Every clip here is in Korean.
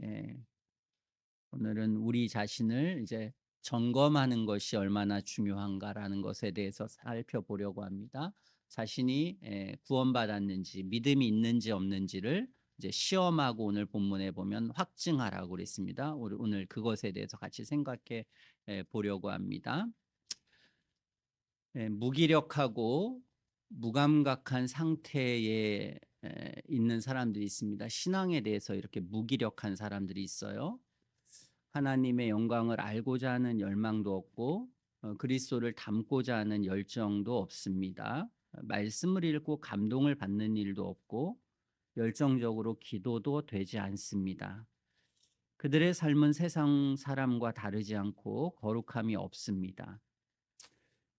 예, 오늘은 우리 자신을 이제 점검하는 것이 얼마나 중요한가라는 것에 대해서 살펴보려고 합니다. 자신이 구원받았는지 믿음이 있는지 없는지를 이제 시험하고 오늘 본문에 보면 확증하라고 그랬습니다. 오늘 그것에 대해서 같이 생각해 보려고 합니다. 무기력하고 무감각한 상태에 있는 사람들이 있습니다. 신앙에 대해서 이렇게 무기력한 사람들이 있어요. 하나님의 영광을 알고자 하는 열망도 없고 그리스도를 닮고자 하는 열정도 없습니다. 말씀을 읽고 감동을 받는 일도 없고 열정적으로 기도도 되지 않습니다. 그들의 삶은 세상 사람과 다르지 않고 거룩함이 없습니다.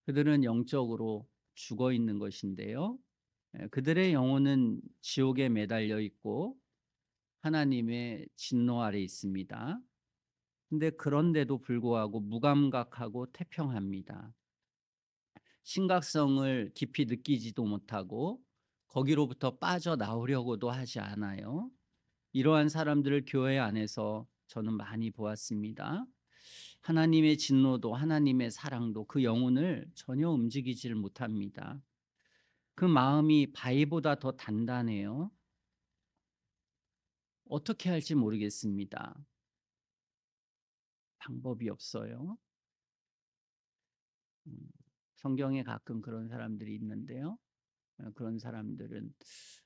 그들은 영적으로 죽어 있는 것인데요. 그들의 영혼은 지옥에 매달려 있고 하나님의 진노 아래 있습니다. 근데 그런데도 불구하고 무감각하고 태평합니다. 심각성을 깊이 느끼지도 못하고 거기로부터 빠져나오려고도 하지 않아요. 이러한 사람들을 교회 안에서 저는 많이 보았습니다. 하나님의 진노도 하나님의 사랑도 그 영혼을 전혀 움직이지를 못합니다. 그 마음이 바위보다 더 단단해요. 어떻게 할지 모르겠습니다. 방법이 없어요. 음, 성경에 가끔 그런 사람들이 있는데요. 그런 사람들은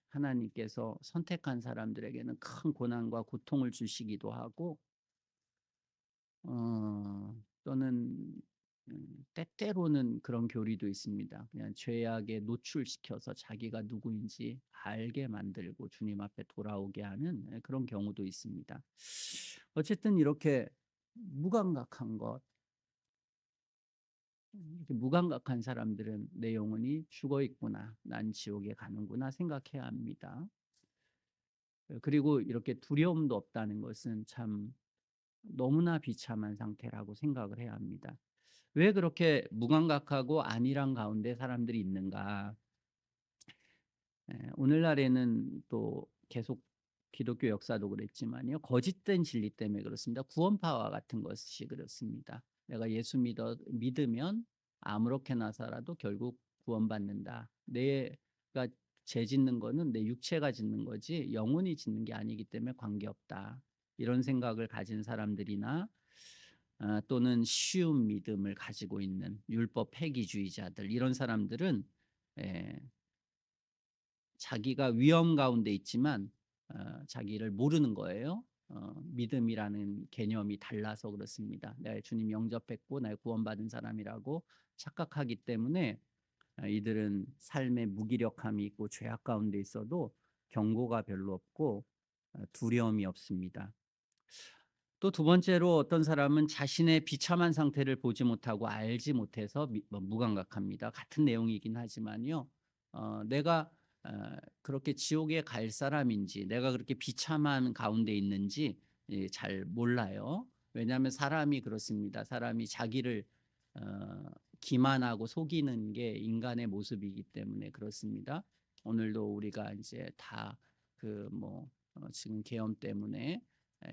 하나님께서 선택한 사람들에게는 큰 고난과 고통을 주시기도 하고 또는 때때로는 그런 교리도 있습니다. 그냥 죄악에 노출시켜서 자기가 누구인지 알게 만들고 주님 앞에 돌아오게 하는 그런 경우도 있습니다. 어쨌든 이렇게 무감각한 것, 이렇게 무감각한 사람들은 내 영혼이 죽어 있구나, 난 지옥에 가는구나 생각해야 합니다. 그리고 이렇게 두려움도 없다는 것은 참 너무나 비참한 상태라고 생각을 해야 합니다. 왜 그렇게 무감각하고 안일한 가운데 사람들이 있는가? 오늘날에는 또 계속 기독교 역사도 그랬지만요. 거짓된 진리 때문에 그렇습니다. 구원파와 같은 것이 그렇습니다. 내가 예수 믿으면 아무렇게나 살아도 결국 구원받는다. 내가 죄 짓는 거는 내 육체가 짓는 거지 영혼이 짓는 게 아니기 때문에 관계없다. 이런 생각을 가진 사람들이나 또는 쉬운 믿음을 가지고 있는 율법 폐기주의자들 이런 사람들은 에, 자기가 위험 가운데 있지만 자기를 모르는 거예요. 믿음이라는 개념이 달라서 그렇습니다. 내가 주님 영접했고 내가 구원받은 사람이라고 착각하기 때문에 이들은 삶의 무기력함이 있고 죄악 가운데 있어도 경고가 별로 없고 두려움이 없습니다. 또 두 번째로 어떤 사람은 자신의 비참한 상태를 보지 못하고 알지 못해서 무감각합니다. 같은 내용이긴 하지만요. 내가 그렇게 지옥에 갈 사람인지 내가 그렇게 비참한 가운데 있는지 잘 몰라요. 왜냐하면 사람이 그렇습니다. 사람이 자기를 어, 기만하고 속이는 게 인간의 모습이기 때문에 그렇습니다. 오늘도 우리가 이제 다 지금 계엄 때문에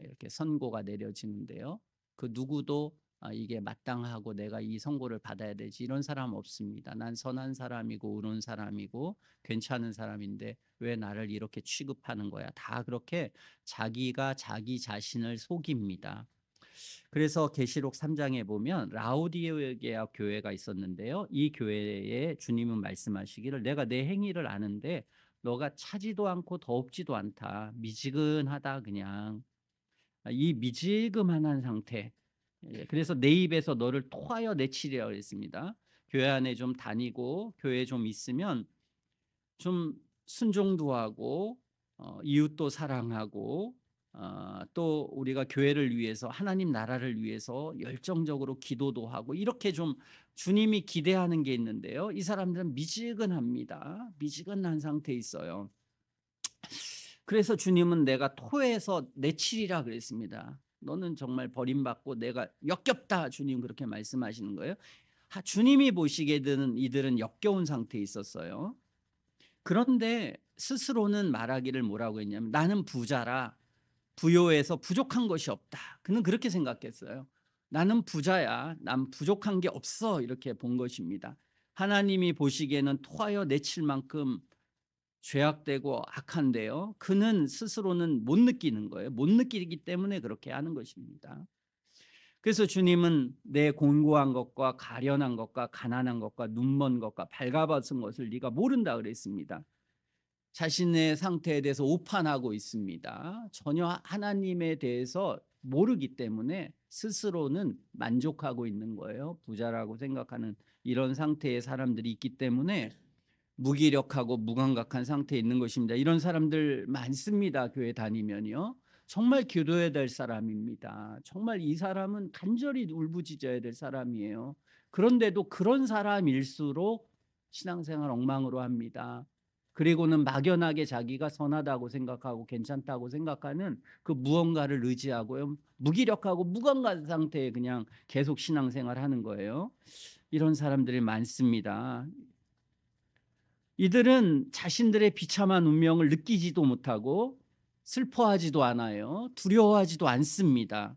이렇게 선고가 내려지는데요. 그 누구도 이게 마땅하고 내가 이 선고를 받아야 되지 이런 사람 없습니다. 난 선한 사람이고 의로운 사람이고 괜찮은 사람인데 왜 나를 이렇게 취급하는 거야? 다 그렇게 자기가 자기 자신을 속입니다. 그래서 계시록 3장에 보면 라우디게아 교회가 있었는데요. 이 교회에 주님은 말씀하시기를 내가 내 행위를 아는데 너가 차지도 않고 더웁지도 않다. 미지근하다 그냥. 이 미지근한 상태. 그래서 내 입에서 너를 토하여 내치리라 그랬습니다. 교회 안에 좀 다니고 교회에 좀 있으면 좀 순종도 하고 이웃도 사랑하고 또 우리가 교회를 위해서 하나님 나라를 위해서 열정적으로 기도도 하고 이렇게 좀 주님이 기대하는 게 있는데요. 이 사람들은 미지근합니다. 미지근한 상태에 있어요. 그래서 주님은 내가 토해서 내치리라 그랬습니다. 너는 정말 버림받고 내가 역겹다. 주님 그렇게 말씀하시는 거예요. 주님이 보시기에는 이들은 역겨운 상태에 있었어요. 그런데 스스로는 말하기를 뭐라고 했냐면 나는 부자라. 부요해서 부족한 것이 없다. 그는 그렇게 생각했어요. 나는 부자야. 난 부족한 게 없어. 이렇게 본 것입니다. 하나님이 보시기에는 토하여 내칠 만큼 죄악되고 악한데요. 그는 스스로는 못 느끼는 거예요. 못 느끼기 때문에 그렇게 하는 것입니다. 그래서 주님은 내 곤고한 것과 가련한 것과 가난한 것과 눈먼 것과 발가벗은 것을 네가 모른다 그랬습니다. 자신의 상태에 대해서 오판하고 있습니다. 전혀 하나님에 대해서 모르기 때문에 스스로는 만족하고 있는 거예요. 부자라고 생각하는 이런 상태의 사람들이 있기 때문에 무기력하고 무감각한 상태에 있는 것입니다. 이런 사람들 많습니다. 교회 다니면요. 정말 기도해야 될 사람입니다. 정말 이 사람은 간절히 울부짖어야 될 사람이에요. 그런데도 그런 사람일수록 신앙생활 엉망으로 합니다. 그리고는 막연하게 자기가 선하다고 생각하고 괜찮다고 생각하는 그 무언가를 의지하고요. 무기력하고 무감각한 상태에 그냥 계속 신앙생활 하는 거예요. 이런 사람들이 많습니다. 이들은 자신들의 비참한 운명을 느끼지도 못하고 슬퍼하지도 않아요. 두려워하지도 않습니다.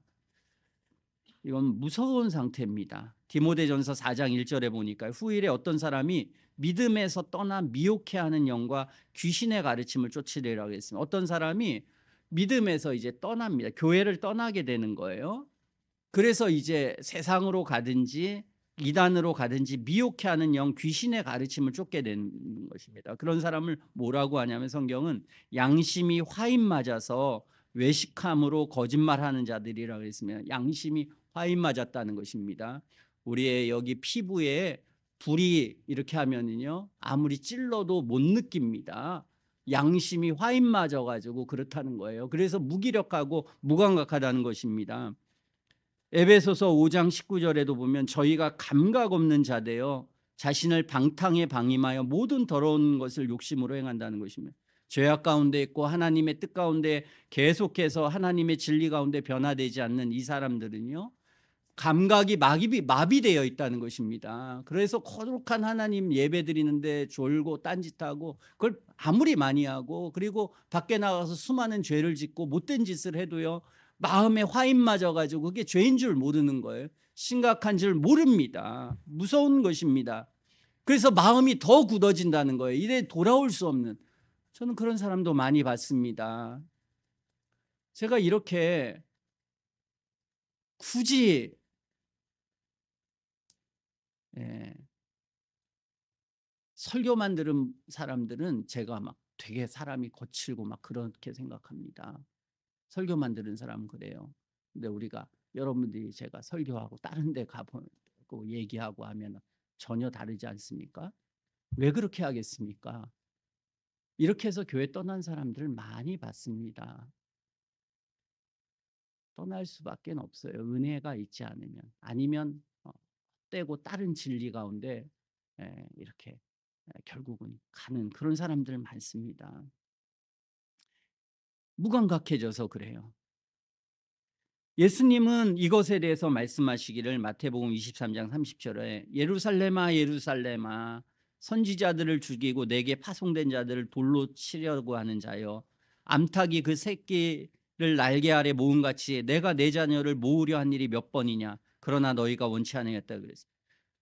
이건 무서운 상태입니다. 디모데전서 4장 1절에 보니까 후일에 어떤 사람이 믿음에서 떠나 미혹해하는 영과 귀신의 가르침을 쫓으리라고 했습니다. 어떤 사람이 믿음에서 이제 떠납니다. 교회를 떠나게 되는 거예요. 그래서 이제 세상으로 가든지 이단으로 가든지 미혹해하는 영 귀신의 가르침을 쫓게 되는 것입니다. 그런 사람을 뭐라고 하냐면 성경은 양심이 화인 맞아서 외식함으로 거짓말하는 자들이라고 했으면 양심이 화인 맞았다는 것입니다. 우리의 여기 피부에 불이 이렇게 하면은요 아무리 찔러도 못 느낍니다. 양심이 화인 맞아 가지고 그렇다는 거예요. 그래서 무기력하고 무감각하다는 것입니다. 에베소서 5장 19절에도 보면 저희가 감각 없는 자되어 자신을 방탕에 방임하여 모든 더러운 것을 욕심으로 행한다는 것입니다. 죄악 가운데 있고 하나님의 뜻 가운데 계속해서 하나님의 진리 가운데 변화되지 않는 이 사람들은요 감각이 마비되어 있다는 것입니다. 그래서 거룩한 하나님 예배 드리는데 졸고 딴짓하고 그걸 아무리 많이 하고 그리고 밖에 나가서 수많은 죄를 짓고 못된 짓을 해도요 마음에 화인 맞아 가지고 그게 죄인 줄 모르는 거예요. 심각한 줄 모릅니다. 무서운 것입니다. 그래서 마음이 더 굳어진다는 거예요. 이래 돌아올 수 없는. 저는 그런 사람도 많이 봤습니다. 제가 이렇게 굳이 예, 설교만 들은 사람들은 제가 막 되게 사람이 거칠고 막 그렇게 생각합니다. 설교만 들은 사람은 그래요. 근데 우리가 여러분들이 제가 설교하고 다른 데 가보고 얘기하고 하면 전혀 다르지 않습니까? 왜 그렇게 하겠습니까? 이렇게 해서 교회 떠난 사람들을 많이 봤습니다. 떠날 수밖에 없어요. 은혜가 있지 않으면. 아니면 떼고 다른 진리 가운데 이렇게 결국은 가는 그런 사람들 많습니다. 무감각해져서 그래요. 예수님은 이것에 대해서 말씀하시기를 마태복음 23장 30절에 예루살렘아 예루살렘아 선지자들을 죽이고 내게 파송된 자들을 돌로 치려고 하는 자여 암탉이 그 새끼를 날개 아래 모음같이 내가 내 자녀를 모으려 한 일이 몇 번이냐 그러나 너희가 원치 아니했다 그랬어요.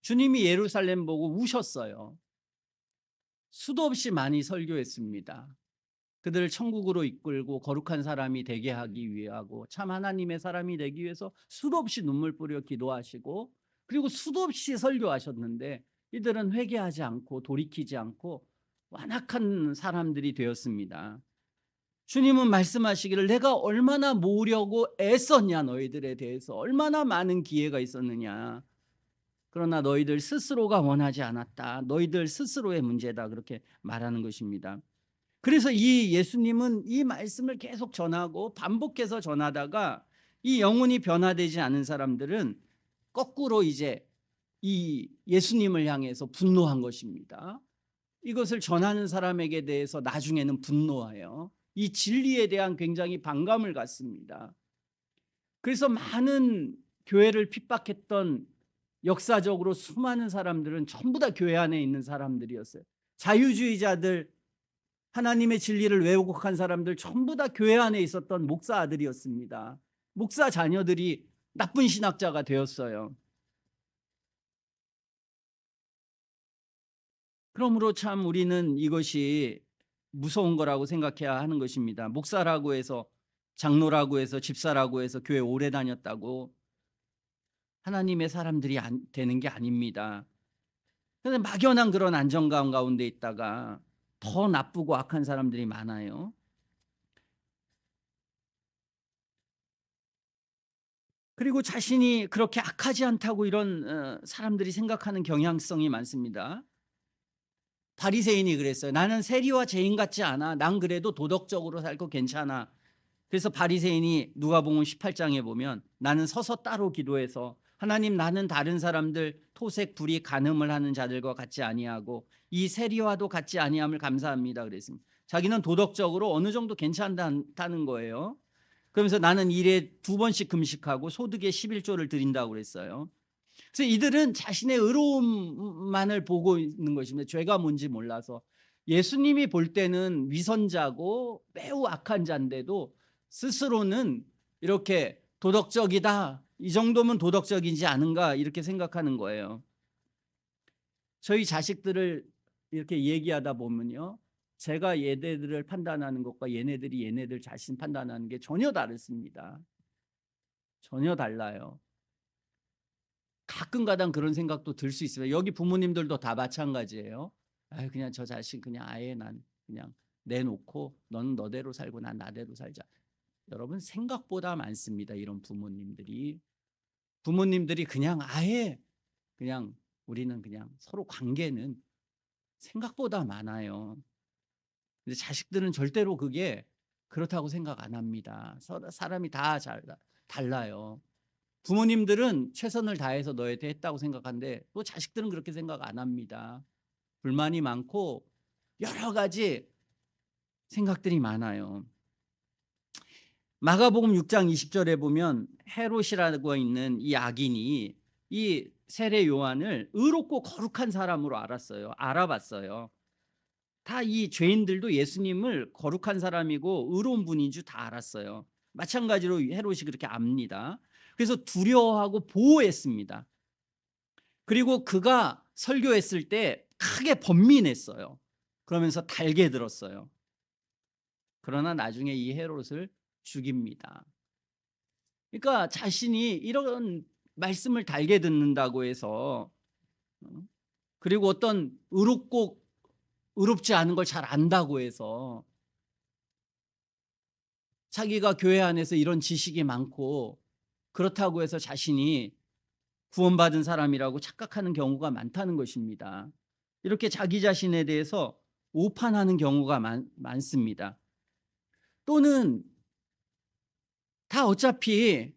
주님이 예루살렘 보고 우셨어요. 수도 없이 많이 설교했습니다. 그들을 천국으로 이끌고 거룩한 사람이 되게 하기 위하고 참 하나님의 사람이 되기 위해서 수도 없이 눈물 뿌려 기도하시고 그리고 수도 없이 설교하셨는데 이들은 회개하지 않고 돌이키지 않고 완악한 사람들이 되었습니다. 주님은 말씀하시기를 내가 얼마나 모으려고 애썼냐 너희들에 대해서 얼마나 많은 기회가 있었느냐 그러나 너희들 스스로가 원하지 않았다 너희들 스스로의 문제다 그렇게 말하는 것입니다. 그래서 이 예수님은 이 말씀을 계속 전하고 반복해서 전하다가 이 영혼이 변화되지 않은 사람들은 거꾸로 이제 이 예수님을 향해서 분노한 것입니다. 이것을 전하는 사람에게 대해서 나중에는 분노해요. 이 진리에 대한 굉장히 반감을 갖습니다. 그래서 많은 교회를 핍박했던 역사적으로 수많은 사람들은 전부 다 교회 안에 있는 사람들이었어요. 자유주의자들 하나님의 진리를 왜곡한 사람들 전부 다 교회 안에 있었던 목사 아들이었습니다. 목사 자녀들이 나쁜 신학자가 되었어요. 그러므로 참 우리는 이것이 무서운 거라고 생각해야 하는 것입니다. 목사라고 해서, 장로라고 해서, 집사라고 해서 교회 오래 다녔다고 하나님의 사람들이 되는 게 아닙니다. 그런데 막연한 그런 안정감 가운데 있다가 더 나쁘고 악한 사람들이 많아요. 그리고 자신이 그렇게 악하지 않다고 이런 사람들이 생각하는 경향성이 많습니다. 바리새인이 그랬어요. 나는 세리와 죄인 같지 않아. 난 그래도 도덕적으로 살고 괜찮아. 그래서 바리새인이 누가복음 18장에 보면 나는 서서 따로 기도해서 하나님, 나는 다른 사람들 토색 불이 간음을 하는 자들과 같지 아니하고 이 세리와도 같지 아니함을 감사합니다 그랬습니다. 자기는 도덕적으로 어느 정도 괜찮다는 거예요. 그러면서 나는 일에 2번씩 금식하고 소득의 11조를 드린다고 그랬어요. 그래서 이들은 자신의 의로움만을 보고 있는 것입니다. 죄가 뭔지 몰라서. 예수님이 볼 때는 위선자고 매우 악한 자인데도 스스로는 이렇게 도덕적이다, 이 정도면 도덕적이지 않은가, 이렇게 생각하는 거예요. 저희 자식들을 이렇게 얘기하다 보면요, 제가 얘네들을 판단하는 것과 얘네들이 얘네들 자신 판단하는 게 전혀 다릅니다. 전혀 달라요. 가끔가다 그런 생각도 들 수 있어요. 여기 부모님들도 다 마찬가지예요. 아유, 그냥 저 자식 그냥 아예 난 그냥 내놓고 너는 너대로 살고 난 나대로 살자. 여러분, 생각보다 많습니다. 이런 부모님들이 그냥 아예 그냥 우리는 그냥 서로 관계는 생각보다 많아요. 근데 자식들은 절대로 그게 그렇다고 생각 안 합니다. 사람이 다 달라요. 부모님들은 최선을 다해서 너한테 했다고 생각하는데 또 자식들은 그렇게 생각 안 합니다. 불만이 많고 여러 가지 생각들이 많아요. 마가복음 6장 20절에 보면 헤롯이라고 있는 이 악인이 이 세례 요한을 의롭고 거룩한 사람으로 알아봤어요. 다 이 죄인들도 예수님을 거룩한 사람이고 의로운 분인 줄 다 알았어요. 마찬가지로 헤롯이 그렇게 압니다. 그래서 두려워하고 보호했습니다. 그리고 그가 설교했을 때 크게 번민했어요. 그러면서 달게 들었어요. 그러나 나중에 이 헤롯을 죽입니다. 그러니까 자신이 이런 말씀을 달게 듣는다고 해서, 그리고 어떤 의롭지 않은 걸 잘 안다고 해서 자기가 교회 안에서 이런 지식이 많고 그렇다고 해서 자신이 구원받은 사람이라고 착각하는 경우가 많다는 것입니다. 이렇게 자기 자신에 대해서 오판하는 경우가 많습니다. 또는 다 어차피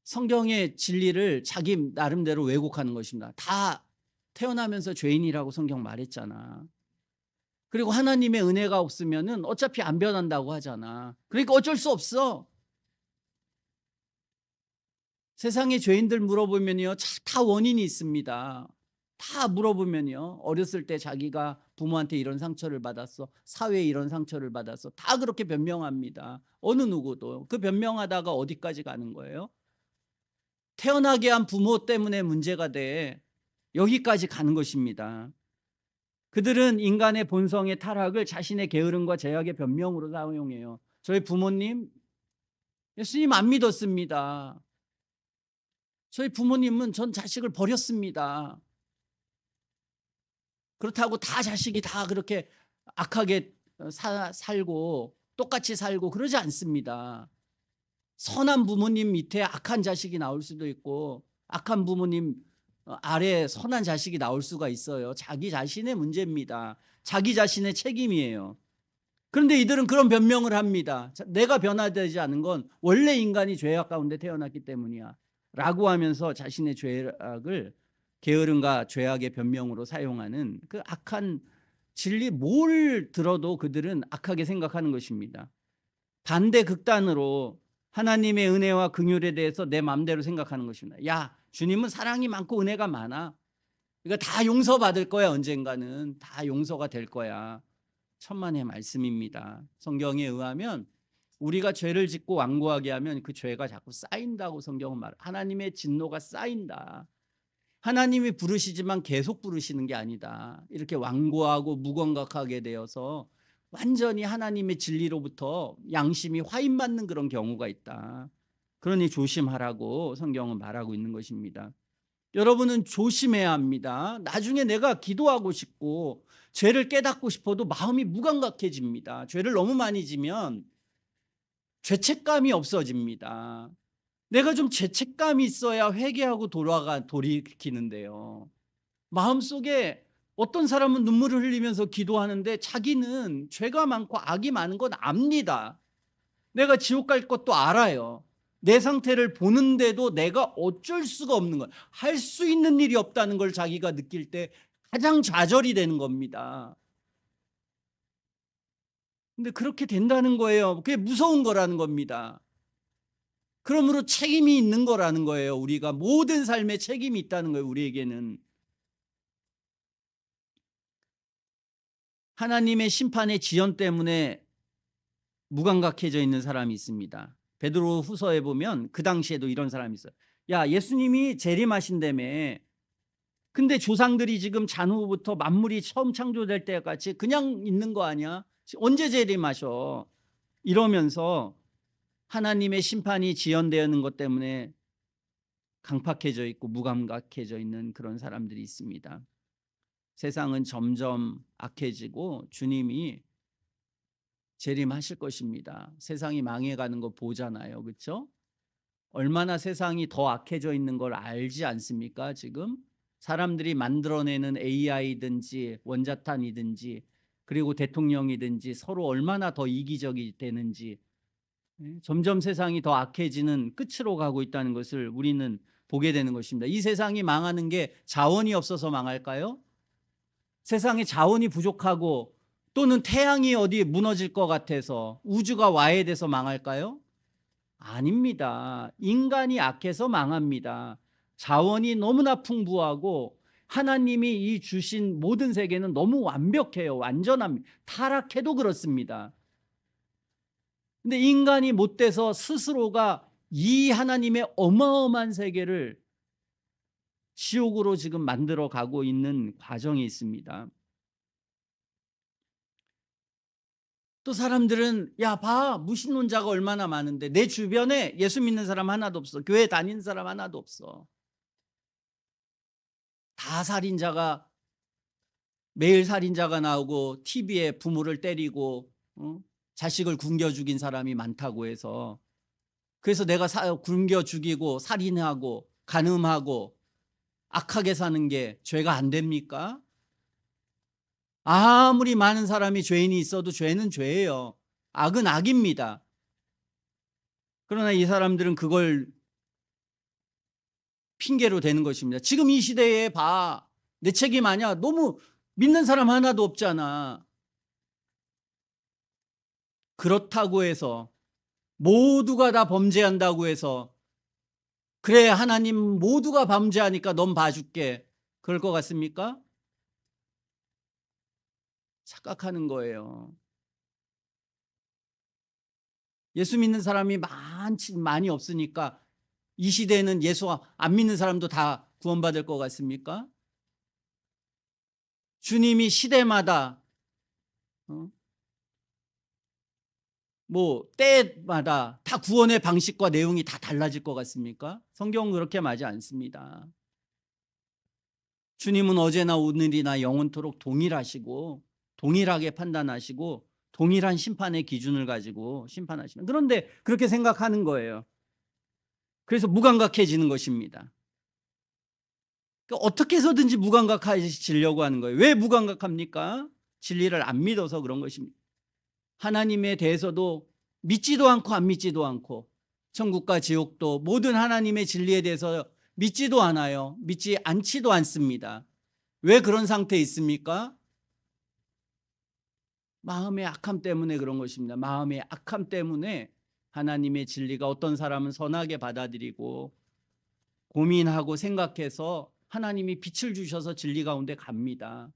성경의 진리를 자기 나름대로 왜곡하는 것입니다. 다 태어나면서 죄인이라고 성경 말했잖아. 그리고 하나님의 은혜가 없으면은 어차피 안 변한다고 하잖아. 그러니까 어쩔 수 없어. 세상의 죄인들 물어보면요, 다 원인이 있습니다. 다 물어보면요, 어렸을 때 자기가 부모한테 이런 상처를 받았어, 사회에 이런 상처를 받았어, 다 그렇게 변명합니다. 어느 누구도. 그 변명하다가 어디까지 가는 거예요? 태어나게 한 부모 때문에 문제가 돼 여기까지 가는 것입니다. 그들은 인간의 본성의 타락을 자신의 게으름과 제약의 변명으로 사용해요. 저희 부모님 예수님 안 믿었습니다. 저희 부모님은 전 자식을 버렸습니다. 그렇다고 다 자식이 다 그렇게 악하게 살고 똑같이 살고 그러지 않습니다. 선한 부모님 밑에 악한 자식이 나올 수도 있고 악한 부모님 아래 선한 자식이 나올 수가 있어요. 자기 자신의 문제입니다. 자기 자신의 책임이에요. 그런데 이들은 그런 변명을 합니다. 내가 변화되지 않은 건 원래 인간이 죄악 가운데 태어났기 때문이야 라고 하면서 자신의 죄악을 게으름과 죄악의 변명으로 사용하는 그 악한 진리, 뭘 들어도 그들은 악하게 생각하는 것입니다. 반대 극단으로 하나님의 은혜와 긍휼에 대해서 내 마음대로 생각하는 것입니다. 야, 주님은 사랑이 많고 은혜가 많아. 그러니까 다 용서받을 거야. 언젠가는 다 용서가 될 거야. 천만의 말씀입니다. 성경에 의하면 우리가 죄를 짓고 완고하게 하면 그 죄가 자꾸 쌓인다고 성경은 말해요. 하나님의 진노가 쌓인다. 하나님이 부르시지만 계속 부르시는 게 아니다. 이렇게 완고하고 무감각하게 되어서 완전히 하나님의 진리로부터 양심이 화인받는 그런 경우가 있다. 그러니 조심하라고 성경은 말하고 있는 것입니다. 여러분은 조심해야 합니다. 나중에 내가 기도하고 싶고 죄를 깨닫고 싶어도 마음이 무감각해집니다. 죄를 너무 많이 지면 죄책감이 없어집니다. 내가 좀 죄책감이 있어야 회개하고 돌이키는데요. 마음속에 어떤 사람은 눈물을 흘리면서 기도하는데 자기는 죄가 많고 악이 많은 건 압니다. 내가 지옥 갈 것도 알아요. 내 상태를 보는데도 내가 어쩔 수가 없는 것, 할 수 있는 일이 없다는 걸 자기가 느낄 때 가장 좌절이 되는 겁니다. 근데 그렇게 된다는 거예요. 그게 무서운 거라는 겁니다. 그러므로 책임이 있는 거라는 거예요. 우리가 모든 삶에 책임이 있다는 거예요. 우리에게는. 하나님의 심판의 지연 때문에 무감각해져 있는 사람이 있습니다. 베드로 후서에 보면 그 당시에도 이런 사람이 있어요. 야, 예수님이 재림하신다며. 근데 조상들이 지금 잔후부터 만물이 처음 창조될 때까지 그냥 있는 거 아니야? 언제 재림하셔? 이러면서 하나님의 심판이 지연되는 것 때문에 강팍해져 있고 무감각해져 있는 그런 사람들이 있습니다. 세상은 점점 악해지고 주님이 재림하실 것입니다. 세상이 망해가는 거 보잖아요. 그렇죠? 얼마나 세상이 더 악해져 있는 걸 알지 않습니까? 지금 사람들이 만들어내는 AI든지 원자탄이든지 그리고 대통령이든지 서로 얼마나 더 이기적이 되는지 점점 세상이 더 악해지는 끝으로 가고 있다는 것을 우리는 보게 되는 것입니다. 이 세상이 망하는 게 자원이 없어서 망할까요? 세상에 자원이 부족하고 또는 태양이 어디 무너질 것 같아서 우주가 와해돼서 망할까요? 아닙니다. 인간이 악해서 망합니다. 자원이 너무나 풍부하고 하나님이 이 주신 모든 세계는 너무 완벽해요. 완전합니다. 타락해도 그렇습니다. 근데 인간이 못돼서 스스로가 이 하나님의 어마어마한 세계를 지옥으로 지금 만들어 가고 있는 과정이 있습니다. 또 사람들은 야, 봐, 무신론자가 얼마나 많은데 내 주변에 예수 믿는 사람 하나도 없어. 교회 다니는 사람 하나도 없어. 다 살인자가, 매일 살인자가 나오고 TV에 부모를 때리고 자식을 굶겨 죽인 사람이 많다고 해서, 그래서 내가 굶겨 죽이고 살인하고 간음하고 악하게 사는 게 죄가 안 됩니까? 아무리 많은 사람이 죄인이 있어도 죄는 죄예요. 악은 악입니다. 그러나 이 사람들은 그걸 핑계로 되는 것입니다. 지금 이 시대에 봐, 내 책임 아니야. 너무 믿는 사람 하나도 없잖아. 그렇다고 해서 모두가 다 범죄한다고 해서 그래, 하나님 모두가 범죄하니까 넌 봐줄게, 그럴 것 같습니까? 착각하는 거예요. 예수 믿는 사람이 많이 없으니까 이 시대에는 예수 안 믿는 사람도 다 구원받을 것 같습니까? 주님이 시대마다 뭐 때마다 다 구원의 방식과 내용이 다 달라질 것 같습니까? 성경은 그렇게 말하지 않습니다. 주님은 어제나 오늘이나 영원토록 동일하시고 동일하게 판단하시고 동일한 심판의 기준을 가지고 심판하시는, 그런데 그렇게 생각하는 거예요. 그래서 무감각해지는 것입니다. 그러니까 어떻게 해서든지 무감각해지려고 하는 거예요. 왜 무감각합니까? 진리를 안 믿어서 그런 것입니다. 하나님에 대해서도 믿지도 않고 안 믿지도 않고, 천국과 지옥도 모든 하나님의 진리에 대해서 믿지도 않아요. 믿지 않지도 않습니다. 왜 그런 상태에 있습니까? 마음의 악함 때문에 그런 것입니다. 마음의 악함 때문에 하나님의 진리가 어떤 사람은 선하게 받아들이고 고민하고 생각해서 하나님이 빛을 주셔서 진리 가운데 갑니다.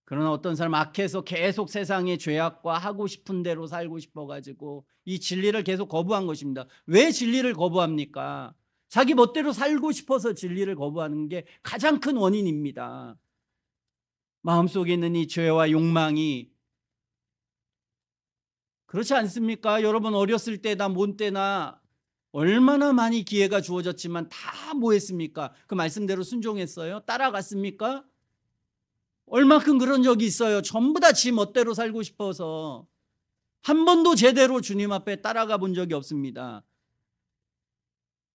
그러나 어떤 사람 악해서 계속 세상의 죄악과 하고 싶은 대로 살고 싶어 가지고 이 진리를 계속 거부한 것입니다. 왜 진리를 거부합니까? 자기 멋대로 살고 싶어서 진리를 거부하는 게 가장 큰 원인입니다. 마음속에 있는 이 죄와 욕망이, 그렇지 않습니까? 여러분 어렸을 때나 몬 때나 얼마나 많이 기회가 주어졌지만 다 뭐 했습니까? 그 말씀대로 순종했어요? 따라갔습니까? 얼마큼 그런 적이 있어요. 전부 다 지 멋대로 살고 싶어서 한 번도 제대로 주님 앞에 따라가 본 적이 없습니다.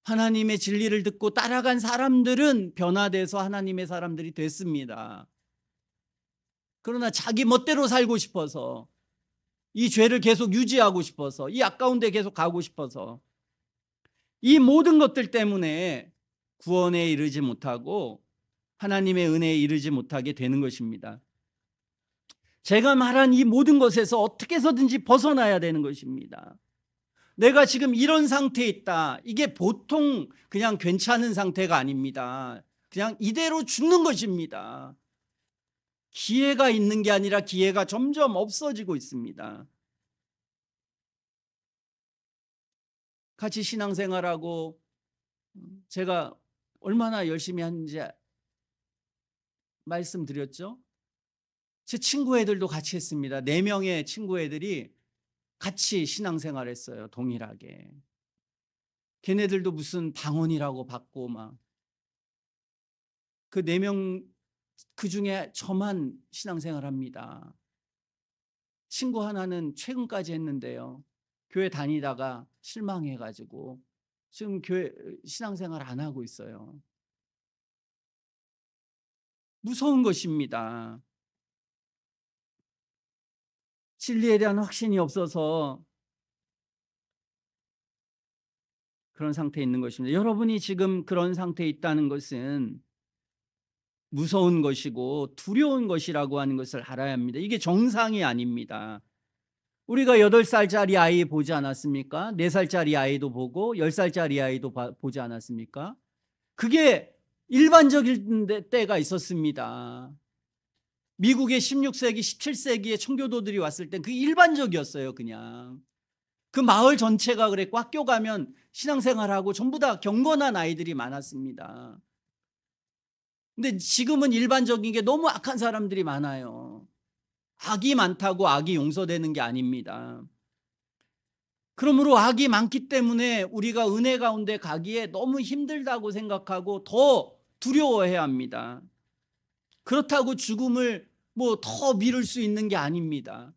하나님의 진리를 듣고 따라간 사람들은 변화돼서 하나님의 사람들이 됐습니다. 그러나 자기 멋대로 살고 싶어서, 이 죄를 계속 유지하고 싶어서, 이 아까운 데 계속 가고 싶어서, 이 모든 것들 때문에 구원에 이르지 못하고 하나님의 은혜에 이르지 못하게 되는 것입니다. 제가 말한 이 모든 것에서 어떻게 해서든지 벗어나야 되는 것입니다. 내가 지금 이런 상태에 있다. 이게 보통 그냥 괜찮은 상태가 아닙니다. 그냥 이대로 죽는 것입니다. 기회가 있는 게 아니라 기회가 점점 없어지고 있습니다. 같이 신앙생활하고 제가 얼마나 열심히 하는지 말씀드렸죠. 제 친구 애들도 같이 했습니다. 4명의 친구 애들이 같이 신앙생활했어요. 동일하게. 걔네들도 무슨 방언이라고 받고 막. 그 4명 그중에 저만 신앙생활합니다. 친구 하나는 최근까지 했는데요. 교회 다니다가 실망해가지고 지금 교회 신앙생활 안 하고 있어요. 무서운 것입니다. 진리에 대한 확신이 없어서 그런 상태에 있는 것입니다. 여러분이 지금 그런 상태에 있다는 것은 무서운 것이고 두려운 것이라고 하는 것을 알아야 합니다. 이게 정상이 아닙니다. 우리가 8살짜리 아이 보지 않았습니까? 4살짜리 아이도 보고 10살짜리 아이도 보지 않았습니까? 그게 일반적인 때가 있었습니다. 미국의 16세기, 17세기에 청교도들이 왔을 땐 그게 일반적이었어요. 그냥 그 마을 전체가 그래 꽉 껴가면 신앙생활하고 전부 다 경건한 아이들이 많았습니다. 근데 지금은 일반적인 게 너무 악한 사람들이 많아요. 악이 많다고 악이 용서되는 게 아닙니다. 그러므로 악이 많기 때문에 우리가 은혜 가운데 가기에 너무 힘들다고 생각하고 더 두려워해야 합니다. 그렇다고 죽음을 뭐 더 미룰 수 있는 게 아닙니다.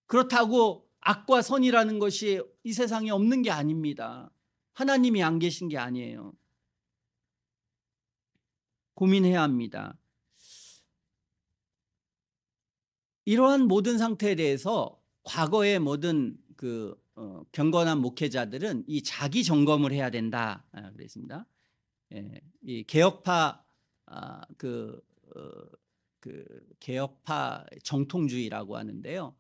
그렇다고 악과 선이라는 것이 이 세상에 없는 게 아닙니다. 하나님이 안 계신 게 아니에요. 고민해야 합니다. 이러한 모든 상태에 대해서 과거의 모든 경건한 목회자들은 이 자기 점검을 해야 된다 그랬습니다. 이 개혁파 개혁파 정통주의라고 하는데요.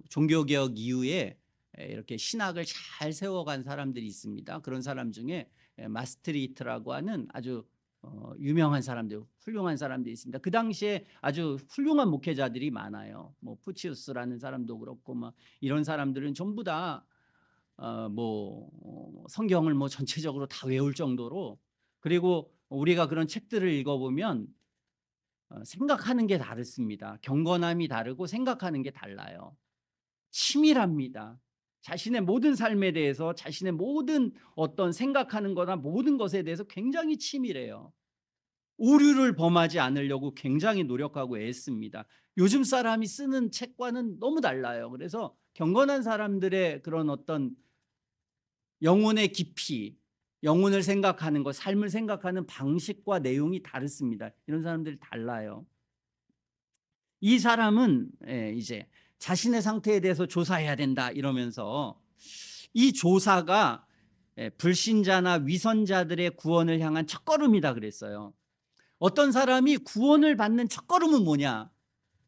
종교개혁 이후에 이렇게 신학을 잘 세워간 사람들이 있습니다. 그런 사람 중에 마스트리트라고 하는 아주 유명한 사람들, 훌륭한 사람들이 있습니다. 그 당시에 아주 훌륭한 목회자들이 많아요. 뭐 푸치우스라는 사람도 그렇고 막 이런 사람들은 전부 다 성경을 뭐 전체적으로 다 외울 정도로, 그리고 우리가 그런 책들을 읽어보면 생각하는 게 다릅니다. 경건함이 다르고 생각하는 게 달라요. 치밀합니다. 자신의 모든 삶에 대해서, 자신의 모든 어떤 생각하는 거나 모든 것에 대해서 굉장히 치밀해요. 오류를 범하지 않으려고 굉장히 노력하고 애씁니다. 요즘 사람이 쓰는 책과는 너무 달라요. 그래서 경건한 사람들의 그런 어떤 영혼의 깊이, 영혼을 생각하는 것, 삶을 생각하는 방식과 내용이 다릅니다. 이런 사람들이 달라요. 이 사람은 이제 자신의 상태에 대해서 조사해야 된다 이러면서 이 조사가 불신자나 위선자들의 구원을 향한 첫걸음이다 그랬어요. 어떤 사람이 구원을 받는 첫걸음은 뭐냐?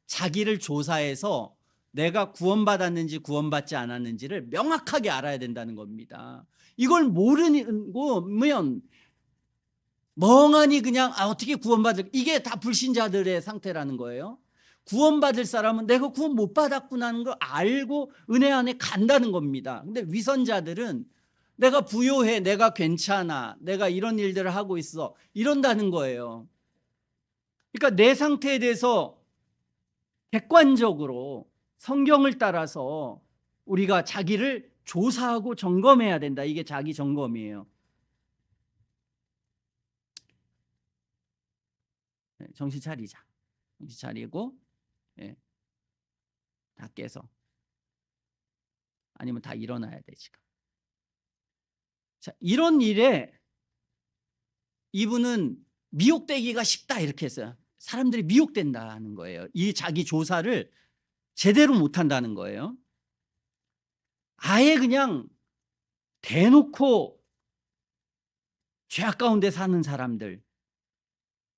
자기를 조사해서 내가 구원받았는지 구원받지 않았는지를 명확하게 알아야 된다는 겁니다. 이걸 모르는 거면 멍하니 그냥 어떻게 구원받을, 이게 다 불신자들의 상태라는 거예요. 구원받을 사람은 내가 구원 못 받았구나는 걸 알고 은혜 안에 간다는 겁니다. 근데 위선자들은 내가 부요해, 내가 괜찮아, 내가 이런 일들을 하고 있어, 이런다는 거예요. 그러니까 내 상태에 대해서 객관적으로 성경을 따라서 우리가 자기를 조사하고 점검해야 된다. 이게 자기 점검이에요. 정신 차리자. 정신 차리고, 예, 다 깨서, 아니면 다 일어나야 돼 지금. 자, 이런 일에 이분은 미혹되기가 쉽다 이렇게 했어요. 사람들이 미혹된다는 거예요. 이 자기 조사를 제대로 못한다는 거예요. 아예 그냥 대놓고 죄악 가운데 사는 사람들,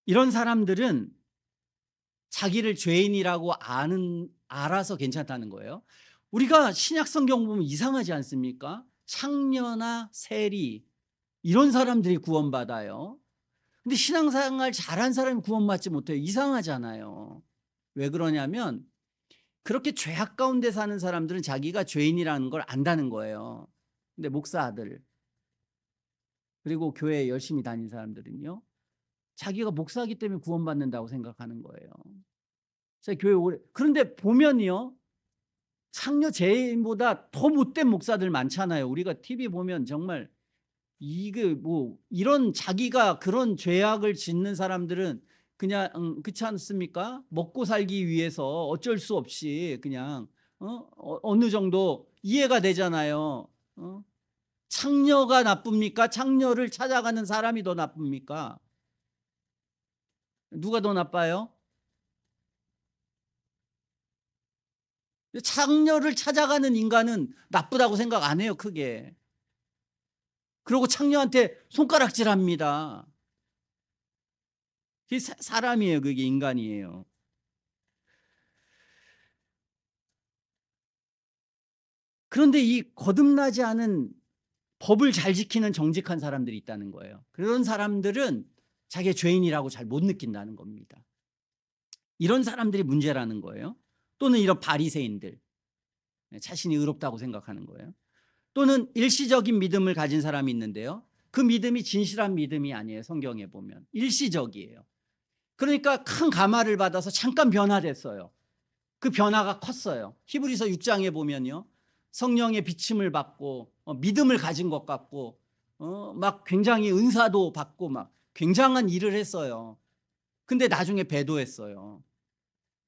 이런 사람들은 자기를 죄인이라고 알아서 괜찮다는 거예요. 우리가 신약 성경 보면 이상하지 않습니까? 창녀나 세리, 이런 사람들이 구원받아요. 근데 신앙생활 잘한 사람이 구원받지 못해요. 이상하잖아요. 왜 그러냐면 그렇게 죄악 가운데 사는 사람들은 자기가 죄인이라는 걸 안다는 거예요. 근데 목사 아들, 그리고 교회에 열심히 다닌 사람들은요, 자기가 목사이기 때문에 구원받는다고 생각하는 거예요. 제가 교회 오래, 그런데 보면요, 창녀 죄인보다 더 못된 목사들 많잖아요. 우리가 TV 보면 정말 이게 뭐 이런 자기가 그런 죄악을 짓는 사람들은 그냥 그렇지 않습니까? 먹고 살기 위해서 어쩔 수 없이 그냥 어느 정도 이해가 되잖아요. 창녀가 나쁩니까? 창녀를 찾아가는 사람이 더 나쁩니까? 누가 더 나빠요? 창녀를 찾아가는 인간은 나쁘다고 생각 안 해요, 크게. 그리고 창녀한테 손가락질합니다. 그게 사람이에요, 그게 인간이에요. 그런데 이 거듭나지 않은 법을 잘 지키는 정직한 사람들이 있다는 거예요. 그런 사람들은 자기가 죄인이라고 잘 못 느낀다는 겁니다. 이런 사람들이 문제라는 거예요. 또는 이런 바리새인들, 자신이 의롭다고 생각하는 거예요. 또는 일시적인 믿음을 가진 사람이 있는데요, 그 믿음이 진실한 믿음이 아니에요. 성경에 보면 일시적이에요. 그러니까 큰 감화를 받아서 잠깐 변화됐어요. 그 변화가 컸어요. 히브리서 6장에 보면요, 성령의 비침을 받고 믿음을 가진 것 같고 막 굉장히 은사도 받고 막 굉장한 일을 했어요. 근데 나중에 배도했어요.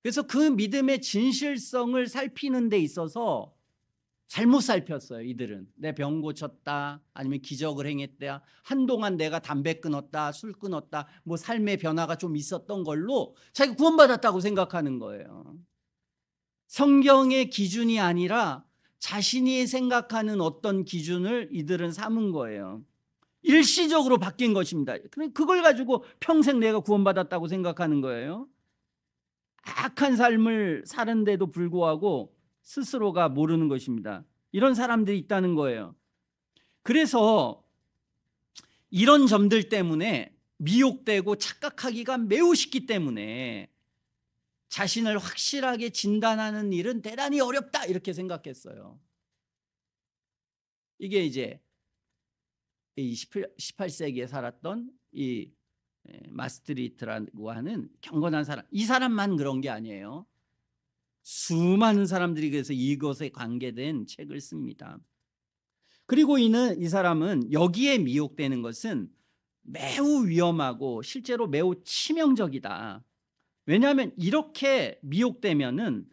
그래서 그 믿음의 진실성을 살피는 데 있어서 잘못 살폈어요. 이들은 내 병 고쳤다, 아니면 기적을 행했다, 한동안 내가 담배 끊었다, 술 끊었다, 뭐 삶의 변화가 좀 있었던 걸로 자기가 구원받았다고 생각하는 거예요. 성경의 기준이 아니라 자신이 생각하는 어떤 기준을 이들은 삼은 거예요. 일시적으로 바뀐 것입니다. 그걸 가지고 평생 내가 구원받았다고 생각하는 거예요. 악한 삶을 사는데도 불구하고 스스로가 모르는 것입니다. 이런 사람들이 있다는 거예요. 그래서 이런 점들 때문에 미혹되고 착각하기가 매우 쉽기 때문에 자신을 확실하게 진단하는 일은 대단히 어렵다 이렇게 생각했어요. 이게 이제 이 18세기에 살았던 이 마스트리트라고 하는 경건한 사람, 이 사람만 그런 게 아니에요. 수많은 사람들이 그래서 이것에 관계된 책을 씁니다. 그리고 이 사람은 여기에 미혹되는 것은 매우 위험하고 실제로 매우 치명적이다. 왜냐하면 이렇게 미혹되면은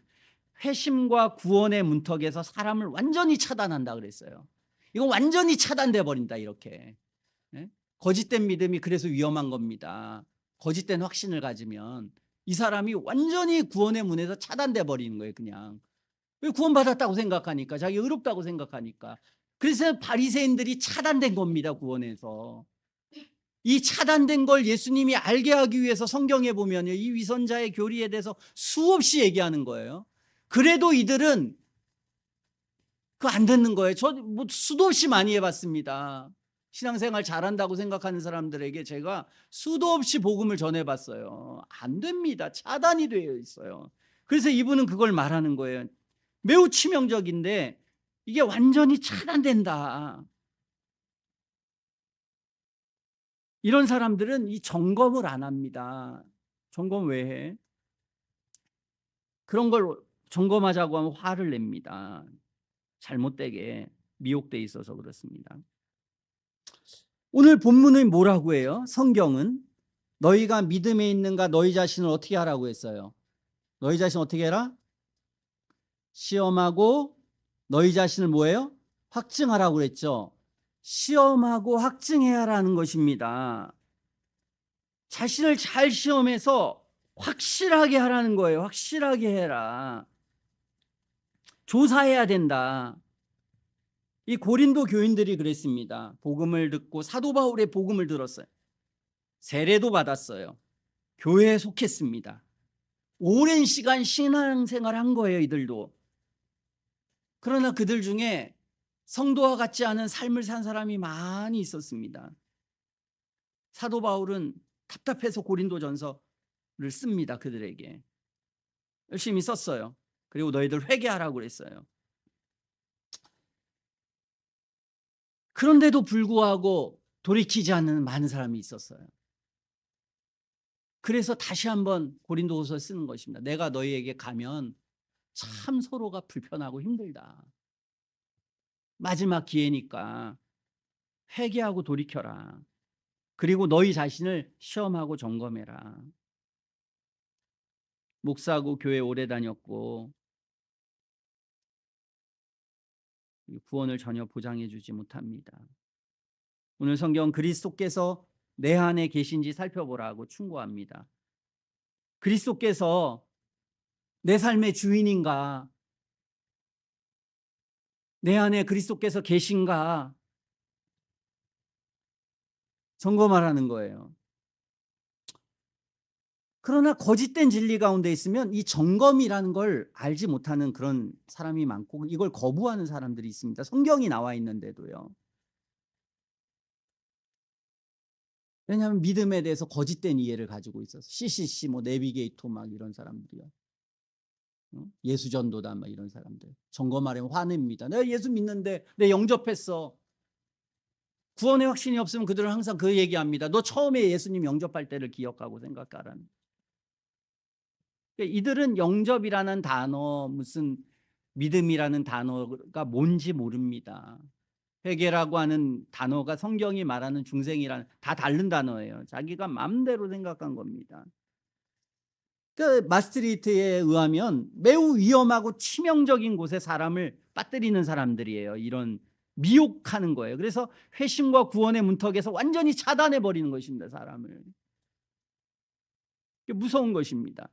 회심과 구원의 문턱에서 사람을 완전히 차단한다 그랬어요. 이건 완전히 차단돼 버린다 이렇게. 예? 거짓된 믿음이 그래서 위험한 겁니다. 거짓된 확신을 가지면 이 사람이 완전히 구원의 문에서 차단돼 버리는 거예요. 그냥 왜 구원받았다고 생각하니까, 자기 의롭다고 생각하니까. 그래서 바리새인들이 차단된 겁니다. 구원에서. 이 차단된 걸 예수님이 알게 하기 위해서 성경에 보면요, 이 위선자의 교리에 대해서 수없이 얘기하는 거예요. 그래도 이들은 그거 안 듣는 거예요. 저 뭐 수도 없이 많이 해봤습니다. 신앙생활 잘한다고 생각하는 사람들에게 제가 수도 없이 복음을 전해봤어요. 안 됩니다. 차단이 되어 있어요. 그래서 이분은 그걸 말하는 거예요. 매우 치명적인데 이게 완전히 차단된다. 이런 사람들은 이 점검을 안 합니다. 점검 왜 해? 그런 걸 점검하자고 하면 화를 냅니다. 잘못되게 미혹돼 있어서 그렇습니다. 오늘 본문은 뭐라고 해요? 성경은 너희가 믿음에 있는가 너희 자신을 어떻게 하라고 했어요? 너희 자신 어떻게 해라? 시험하고 너희 자신을 뭐예요? 확증하라고 그랬죠. 시험하고 확증해야 하라는 것입니다. 자신을 잘 시험해서 확실하게 하라는 거예요. 확실하게 해라. 조사해야 된다. 이 고린도 교인들이 그랬습니다. 복음을 듣고 사도 바울의 복음을 들었어요. 세례도 받았어요. 교회에 속했습니다. 오랜 시간 신앙생활 한 거예요, 이들도. 그러나 그들 중에 성도와 같지 않은 삶을 산 사람이 많이 있었습니다. 사도 바울은 답답해서 고린도전서를 씁니다. 그들에게 열심히 썼어요. 그리고 너희들 회개하라고 그랬어요. 그런데도 불구하고 돌이키지 않는 많은 사람이 있었어요. 그래서 다시 한번 고린도후서 쓰는 것입니다. 내가 너희에게 가면 참 서로가 불편하고 힘들다. 마지막 기회니까 회개하고 돌이켜라. 그리고 너희 자신을 시험하고 점검해라. 목사고 교회 오래 다녔고 구원을 전혀 보장해 주지 못합니다. 오늘 성경 그리스도께서 내 안에 계신지 살펴보라고 충고합니다. 그리스도께서 내 삶의 주인인가? 내 안에 그리스도께서 계신가? 점검하라는 거예요. 그러나 거짓된 진리 가운데 있으면 이 점검이라는 걸 알지 못하는 그런 사람이 많고 이걸 거부하는 사람들이 있습니다. 성경이 나와 있는데도요. 왜냐하면 믿음에 대해서 거짓된 이해를 가지고 있어서 CCC 뭐 내비게이터 막 이런 사람들이요. 예수전도다 막 이런 사람들 점검하려면 화냅니다. 내가 예수 믿는데 내 영접했어. 구원의 확신이 없으면 그들은 항상 그 얘기합니다. 너 처음에 예수님 영접할 때를 기억하고 생각하라는. 그러니까 이들은 영접이라는 단어 무슨 믿음이라는 단어가 뭔지 모릅니다. 회개라고 하는 단어가 성경이 말하는 중생이라는 다 다른 단어예요. 자기가 마음대로 생각한 겁니다. 그 마스트리트에 의하면 매우 위험하고 치명적인 곳에 사람을 빠뜨리는 사람들이에요. 이런 미혹하는 거예요. 그래서 회심과 구원의 문턱에서 완전히 차단해 버리는 것입니다. 사람을. 무서운 것입니다.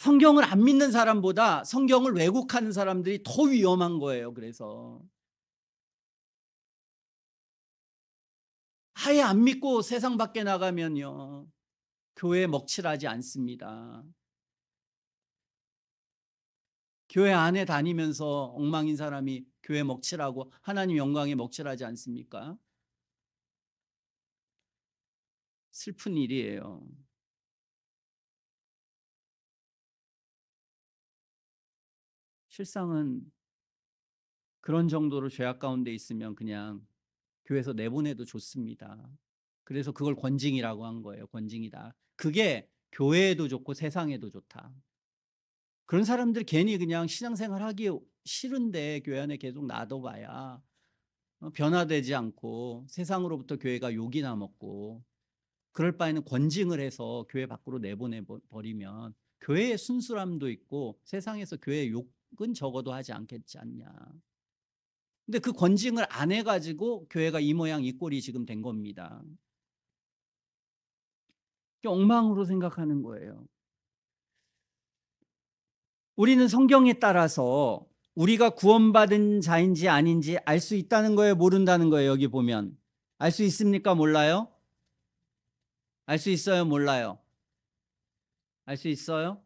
성경을 안 믿는 사람보다 성경을 왜곡하는 사람들이 더 위험한 거예요. 그래서 아예 안 믿고 세상 밖에 나가면요. 교회 먹칠하지 않습니다. 교회 안에 다니면서 엉망인 사람이 교회 먹칠하고 하나님 영광에 먹칠하지 않습니까? 슬픈 일이에요. 실상은 그런 정도로 죄악 가운데 있으면 그냥 교회에서 내보내도 좋습니다. 그래서 그걸 권징이라고 한 거예요. 권징이다. 그게 교회에도 좋고 세상에도 좋다. 그런 사람들 괜히 그냥 신앙생활 하기 싫은데 교회 안에 계속 놔둬봐야 변화되지 않고 세상으로부터 교회가 욕이나 먹고 그럴 바에는 권징을 해서 교회 밖으로 내보내 버리면 교회의 순수함도 있고 세상에서 교회의 욕은 적어도 하지 않겠지 않냐. 근데 그 권징을 안 해가지고 교회가 이 모양 이 꼴이 지금 된 겁니다. 엉망으로 생각하는 거예요. 우리는 성경에 따라서 우리가 구원받은 자인지 아닌지 알 수 있다는 거예요, 모른다는 거예요. 여기 보면 알 수 있습니까? 몰라요? 알 수 있어요? 몰라요? 알 수 있어요?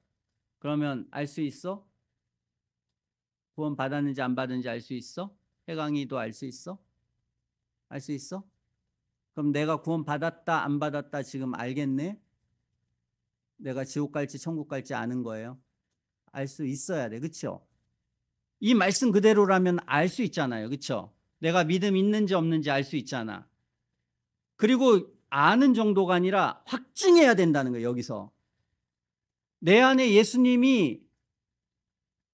그러면 알 수 있어? 구원 받았는지 안 받았는지 알 수 있어? 해강이도 알 수 있어? 알 수 있어? 그럼 내가 구원 받았다 안 받았다 지금 알겠네? 내가 지옥 갈지 천국 갈지 아는 거예요? 알 수 있어야 돼. 그렇죠? 이 말씀 그대로라면 알 수 있잖아요. 그렇죠? 내가 믿음 있는지 없는지 알 수 있잖아. 그리고 아는 정도가 아니라 확증해야 된다는 거예요. 여기서 내 안에 예수님이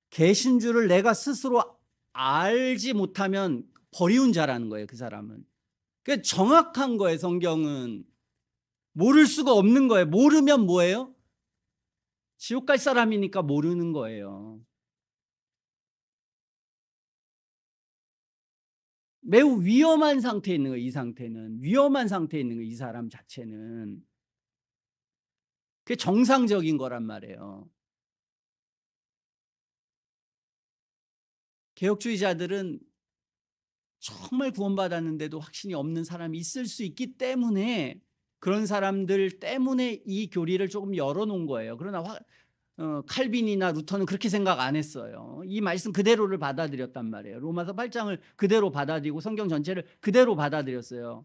계신 줄을 내가 스스로 알지 못하면 버리운 자라는 거예요. 그 사람은. 그러니까 정확한 거예요. 성경은 모를 수가 없는 거예요. 모르면 뭐예요? 지옥 갈 사람이니까 모르는 거예요. 매우 위험한 상태에 있는 거예요. 이 상태는 위험한 상태에 있는 거예요. 이 사람 자체는. 그게 정상적인 거란 말이에요. 개혁주의자들은 정말 구원받았는데도 확신이 없는 사람이 있을 수 있기 때문에 그런 사람들 때문에 이 교리를 조금 열어놓은 거예요. 그러나 칼빈이나 루터는 그렇게 생각 안 했어요. 이 말씀 그대로를 받아들였단 말이에요. 로마서 8장을 그대로 받아들이고 성경 전체를 그대로 받아들였어요.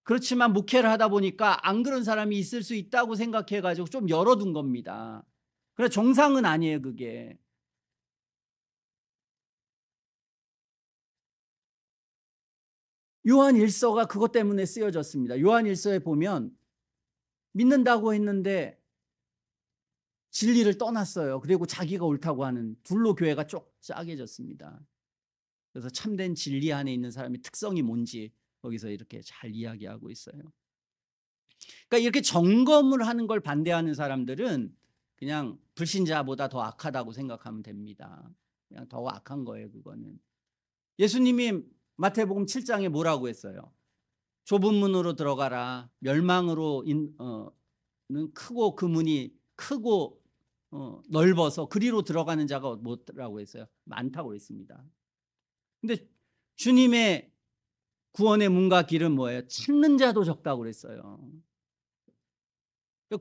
그렇지만 목회를 하다 보니까 안 그런 사람이 있을 수 있다고 생각해가지고 좀 열어둔 겁니다. 그래 정상은 아니에요. 그게. 요한 1서가 그것 때문에 쓰여졌습니다. 요한 1서에 보면 믿는다고 했는데 진리를 떠났어요. 그리고 자기가 옳다고 하는 둘로 교회가 쪽 짜게졌습니다. 그래서 참된 진리 안에 있는 사람의 특성이 뭔지 거기서 이렇게 잘 이야기하고 있어요. 그러니까 이렇게 점검을 하는 걸 반대하는 사람들은 그냥 불신자보다 더 악하다고 생각하면 됩니다. 그냥 더 악한 거예요. 그거는. 예수님이 마태복음 7장에 뭐라고 했어요? 좁은 문으로 들어가라. 멸망으로 는 크고 그 문이 크고 넓어서 그리로 들어가는 자가 뭐라고 했어요? 많다고 했습니다. 근데 주님의 구원의 문과 길은 뭐예요? 찾는 자도 적다고 그랬어요.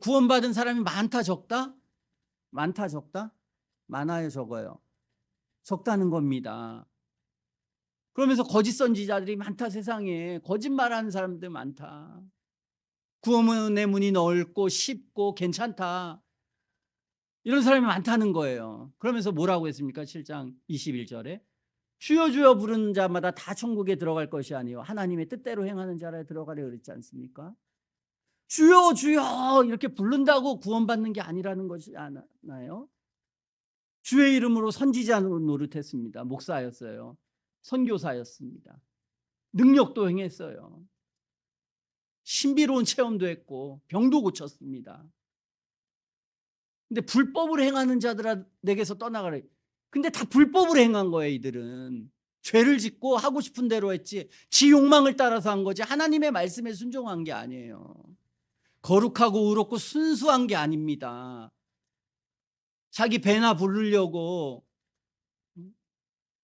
구원받은 사람이 많다 적다? 많다 적다? 많아요 적어요? 적다는 겁니다. 그러면서 거짓 선지자들이 많다. 세상에 거짓말하는 사람들 많다. 구원의 문이 넓고 쉽고 괜찮다. 이런 사람이 많다는 거예요. 그러면서 뭐라고 했습니까? 7장 21절에 주여 주여 부르는 자마다 다 천국에 들어갈 것이 아니요 하나님의 뜻대로 행하는 자라 들어가려 그랬지 않습니까? 주여 주여 이렇게 부른다고 구원받는 게 아니라는 것이 아나요? 주의 이름으로 선지자 노릇했습니다. 목사였어요. 선교사였습니다. 능력도 행했어요. 신비로운 체험도 했고 병도 고쳤습니다. 근데 불법을 행하는 자들아 내게서 떠나가라. 근데 다 불법을 행한 거예요. 이들은 죄를 짓고 하고 싶은 대로 했지 지 욕망을 따라서 한 거지 하나님의 말씀에 순종한 게 아니에요. 거룩하고 의롭고 순수한 게 아닙니다. 자기 배나 부르려고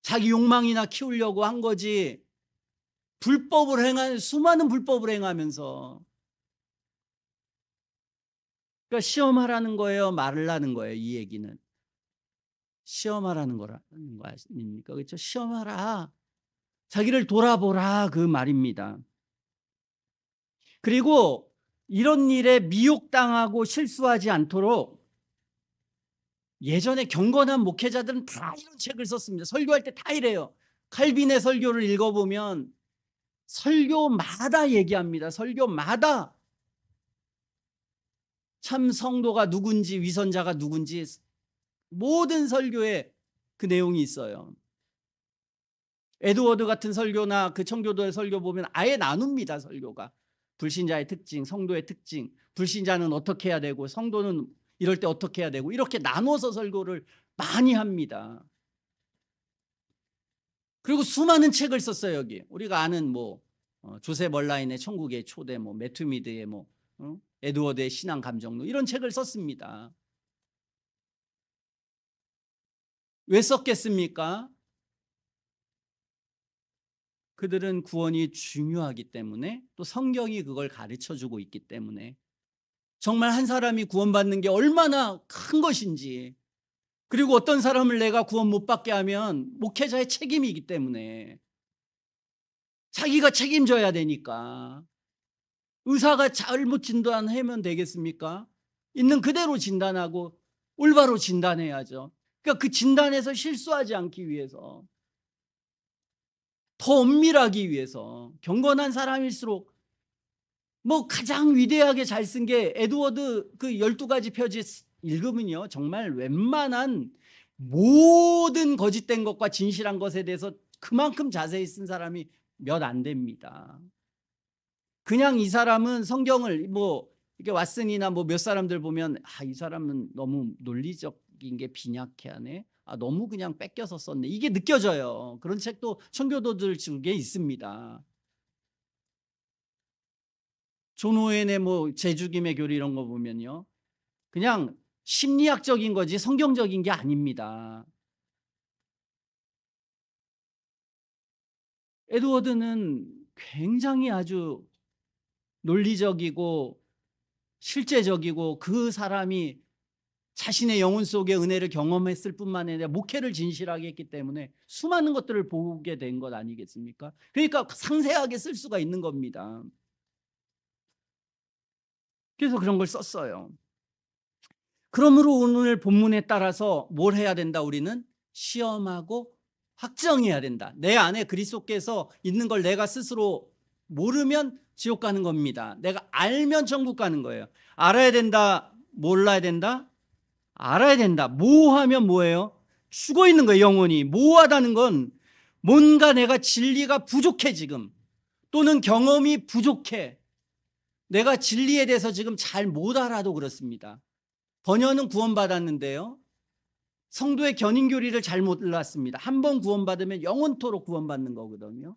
자기 욕망이나 키우려고 한 거지 불법을 행한 수많은 불법을 행하면서 그러니까 시험하라는 거예요. 말하라는 거예요. 이 얘기는 시험하라는 거라는 거 아닙니까? 그렇죠? 시험하라. 자기를 돌아보라 그 말입니다. 그리고 이런 일에 미혹당하고 실수하지 않도록 예전에 경건한 목회자들은 다 이런 책을 썼습니다. 설교할 때 다 이래요. 칼빈의 설교를 읽어보면 설교마다 얘기합니다. 설교마다 참 성도가 누군지 위선자가 누군지 모든 설교에 그 내용이 있어요. 에드워드 같은 설교나 그 청교도의 설교 보면 아예 나눕니다. 설교가 불신자의 특징, 성도의 특징, 불신자는 어떻게 해야 되고 성도는 이럴 때 어떻게 해야 되고 이렇게 나눠서 설교를 많이 합니다. 그리고 수많은 책을 썼어요. 여기 우리가 아는 뭐 조세 멀라인의 천국의 초대, 뭐 매튜 미드의 뭐 에드워드의 신앙 감정론 이런 책을 썼습니다. 왜 썼겠습니까? 그들은 구원이 중요하기 때문에 또 성경이 그걸 가르쳐주고 있기 때문에 정말 한 사람이 구원받는 게 얼마나 큰 것인지 그리고 어떤 사람을 내가 구원 못 받게 하면 목회자의 책임이기 때문에 자기가 책임져야 되니까 의사가 잘못 진단하면 되겠습니까? 있는 그대로 진단하고 올바로 진단해야죠. 그러니까 그 진단에서 실수하지 않기 위해서, 더 엄밀하기 위해서, 경건한 사람일수록 뭐 가장 위대하게 잘 쓴 게 에드워드 그 12가지 표지 읽으면요, 정말 웬만한 모든 거짓된 것과 진실한 것에 대해서 그만큼 자세히 쓴 사람이 몇 안 됩니다. 그냥 이 사람은 성경을 뭐 이렇게 왓슨이나 뭐 몇 사람들 보면 이 사람은 너무 논리적인 게 빈약해하네, 너무 그냥 뺏겨서 썼네, 이게 느껴져요. 그런 책도 청교도들 중에 있습니다. 존 오웬의 뭐 재죽임의 교리 이런 거 보면요, 그냥 심리학적인 거지 성경적인 게 아닙니다. 에드워드는 굉장히 아주 논리적이고 실제적이고, 그 사람이 자신의 영혼 속의 은혜를 경험했을 뿐만 아니라 목회를 진실하게 했기 때문에 수많은 것들을 보게 된 것 아니겠습니까? 그러니까 상세하게 쓸 수가 있는 겁니다. 그래서 그런 걸 썼어요. 그러므로 오늘 본문에 따라서 뭘 해야 된다? 우리는 시험하고 확정해야 된다. 내 안에 그리스도께서 있는 걸 내가 스스로 모르면 지옥 가는 겁니다. 내가 알면 천국 가는 거예요. 알아야 된다. 몰라야 된다. 알아야 된다. 모호하면 뭐예요? 죽어 있는 거예요. 영혼이. 모호하다는 건 뭔가 내가 진리가 부족해 지금, 또는 경험이 부족해. 내가 진리에 대해서 지금 잘 못 알아도 그렇습니다. 번연은 구원받았는데요, 성도의 견인교리를 잘 몰랐습니다. 한 번 구원받으면 영원토록 구원받는 거거든요.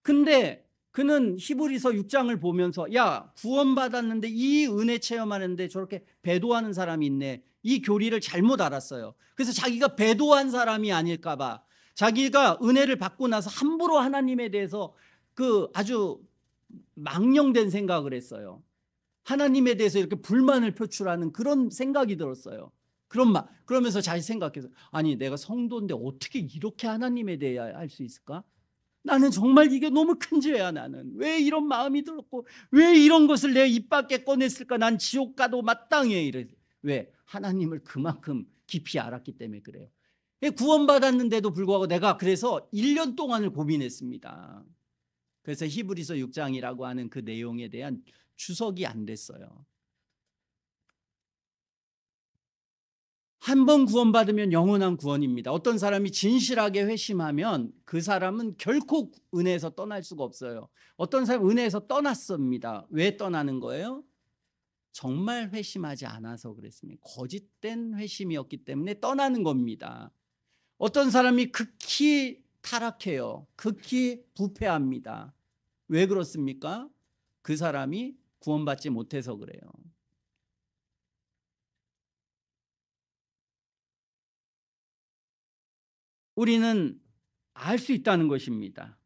근데 그는 히브리서 6장을 보면서 야, 구원받았는데 이 은혜 체험하는데 저렇게 배도하는 사람이 있네, 이 교리를 잘못 알았어요. 그래서 자기가 배도한 사람이 아닐까 봐, 자기가 은혜를 받고 나서 함부로 하나님에 대해서 그 아주 망령된 생각을 했어요. 하나님에 대해서 이렇게 불만을 표출하는 그런 생각이 들었어요. 그러면서 잘 생각해서, 아니 내가 성도인데 어떻게 이렇게 하나님에 대해 할 수 있을까? 나는 정말 이게 너무 큰 죄야. 나는 왜 이런 마음이 들었고 왜 이런 것을 내 입 밖에 꺼냈을까? 난 지옥 가도 마땅해. 왜? 하나님을 그만큼 깊이 알았기 때문에 그래요. 구원받았는데도 불구하고 내가 그래서 1년 동안을 고민했습니다. 그래서 히브리서 6장이라고 하는 그 내용에 대한 주석이 안 됐어요. 한 번 구원받으면 영원한 구원입니다. 어떤 사람이 진실하게 회심하면 그 사람은 결코 은혜에서 떠날 수가 없어요. 어떤 사람은 은혜에서 떠났습니다. 왜 떠나는 거예요? 정말 회심하지 않아서 그랬습니다. 거짓된 회심이었기 때문에 떠나는 겁니다. 어떤 사람이 극히 타락해요. 극히 부패합니다. 왜 그렇습니까? 그 사람이 구원받지 못해서 그래요. 우리는 알 수 있다는 것입니다.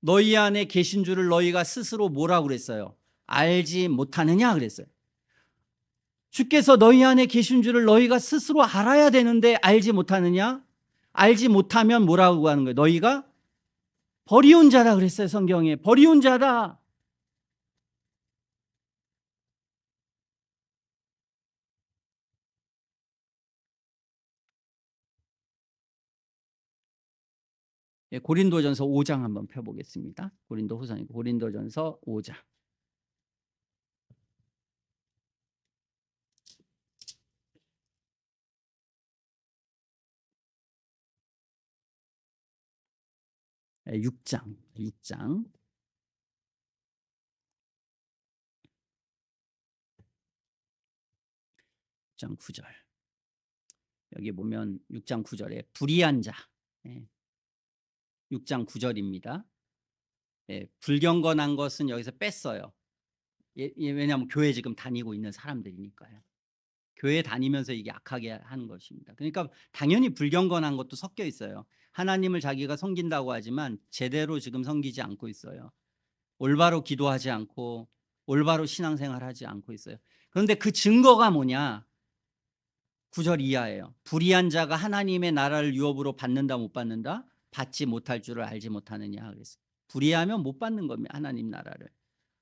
너희 안에 계신 줄을 너희가 스스로 뭐라고 그랬어요? 알지 못하느냐 그랬어요. 주께서 너희 안에 계신 줄을 너희가 스스로 알아야 되는데 알지 못하느냐? 알지 못하면 뭐라고 하는 거예요? 너희가 버리운 자다 그랬어요. 성경에 버리운 자다. 고린도전서 5장 한번 펴보겠습니다. 고린도전서 5장. 6장 9절. 여기 보면 6장 9절에 불의한 자, 6장 9절입니다. 불경건한 것은 여기서 뺐어요. 왜냐하면 교회 지금 다니고 있는 사람들이니까요. 교회 다니면서 이게 악하게 하는 것입니다. 그러니까 당연히 불경건한 것도 섞여 있어요. 하나님을 자기가 섬긴다고 하지만 제대로 지금 섬기지 않고 있어요. 올바로 기도하지 않고 올바로 신앙생활하지 않고 있어요. 그런데 그 증거가 뭐냐? 9절 이하예요. 불의한 자가 하나님의 나라를 유업으로 받는다 못 받는다? 받지 못할 줄을 알지 못하느냐 그랬어요. 불의하면 못 받는 겁니다. 하나님 나라를.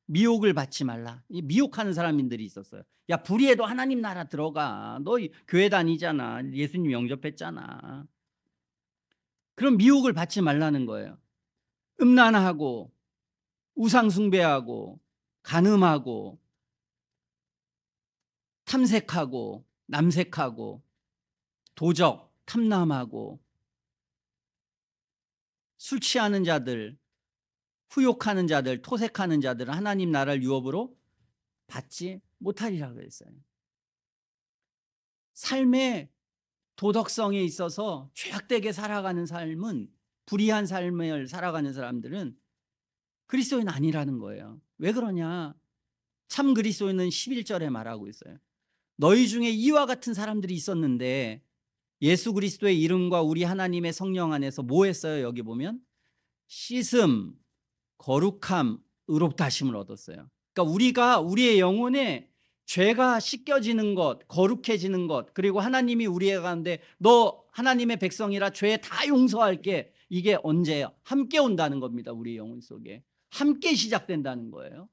미혹을 받지 말라. 이 미혹하는 사람들이 있었어요. 야, 불의해도 하나님 나라 들어가. 너 교회 다니잖아. 예수님 영접했잖아. 그런 미혹을 받지 말라는 거예요. 음란하고 우상 숭배하고 간음하고 탐색하고 남색하고 도적 탐남하고 술 취하는 자들, 후욕하는 자들, 토색하는 자들은 하나님 나라를 유업으로 받지 못하리라 그랬어요. 삶의 도덕성에 있어서 죄악되게 살아가는 삶은, 불의한 삶을 살아가는 사람들은 그리스도인 아니라는 거예요. 왜 그러냐? 참 그리스도인은 11절에 말하고 있어요. 너희 중에 이와 같은 사람들이 있었는데 예수 그리스도의 이름과 우리 하나님의 성령 안에서 뭐 했어요? 여기 보면 씻음, 거룩함, 의롭다 하심을 얻었어요. 그러니까 우리가 우리의 영혼에 죄가 씻겨지는 것, 거룩해지는 것, 그리고 하나님이 우리의 가운데 너 하나님의 백성이라 죄 다 용서할게. 이게 언제요? 함께 온다는 겁니다. 우리 영혼 속에 함께 시작된다는 거예요.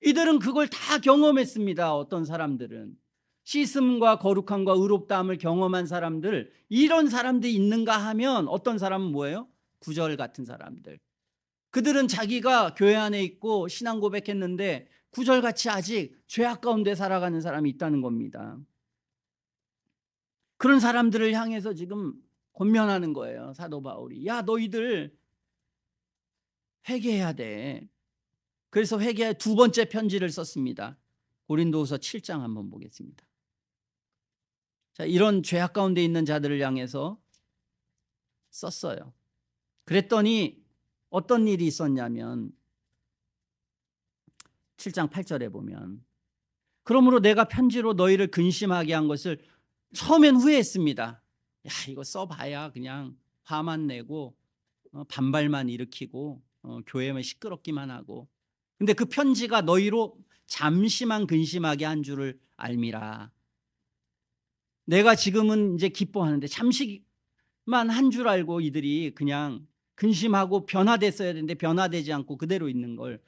이들은 그걸 다 경험했습니다. 어떤 사람들은 씻음과 거룩함과 의롭다함을 경험한 사람들, 이런 사람들이 있는가 하면 어떤 사람은 뭐예요? 구절 같은 사람들. 그들은 자기가 교회 안에 있고 신앙 고백했는데 구절같이 아직 죄악 가운데 살아가는 사람이 있다는 겁니다. 그런 사람들을 향해서 지금 권면하는 거예요. 사도 바울이. 야, 너희들 회개해야 돼. 그래서 회개의 두 번째 편지를 썼습니다. 고린도후서 7장 한번 보겠습니다. 자, 이런 죄악 가운데 있는 자들을 향해서 썼어요. 그랬더니 어떤 일이 있었냐면 7장 8절에 보면 그러므로 내가 편지로 너희를 근심하게 한 것을 처음엔 후회했습니다. 야, 이거 써봐야 그냥 화만 내고 반발만 일으키고 교회만 시끄럽기만 하고. 근데 그 편지가 너희로 잠시만 근심하게 한 줄을 알미라. 내가 지금은 이제 기뻐하는데 잠시만 한 줄 알고 이들이 그냥 근심하고 변화됐어야 되는데 변화되지 않고 그대로 있는 걸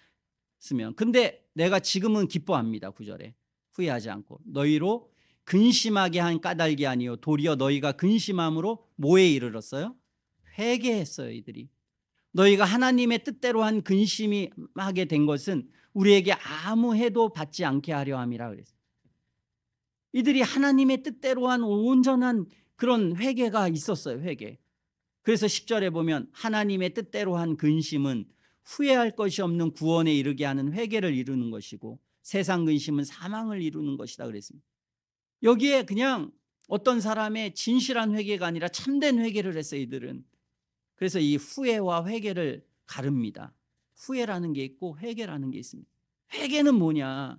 쓰면, 근데 내가 지금은 기뻐합니다. 9절에 후회하지 않고 너희로 근심하게 한 까닭이 아니요 도리어 너희가 근심함으로 뭐에 이르렀어요? 회개했어요. 이들이 너희가 하나님의 뜻대로 한 근심이 하게 된 것은 우리에게 아무 해도 받지 않게 하려 함이라 그랬어요. 이들이 하나님의 뜻대로 한 온전한 그런 회개가 있었어요. 회개. 그래서 10절에 보면 하나님의 뜻대로 한 근심은 후회할 것이 없는 구원에 이르게 하는 회개를 이루는 것이고 세상 근심은 사망을 이루는 것이다 그랬습니다. 여기에 그냥 어떤 사람의 진실한 회개가 아니라 참된 회개를 했어요. 이들은. 그래서 이 후회와 회개를 가릅니다. 후회라는 게 있고 회개라는 게 있습니다. 회개는 뭐냐?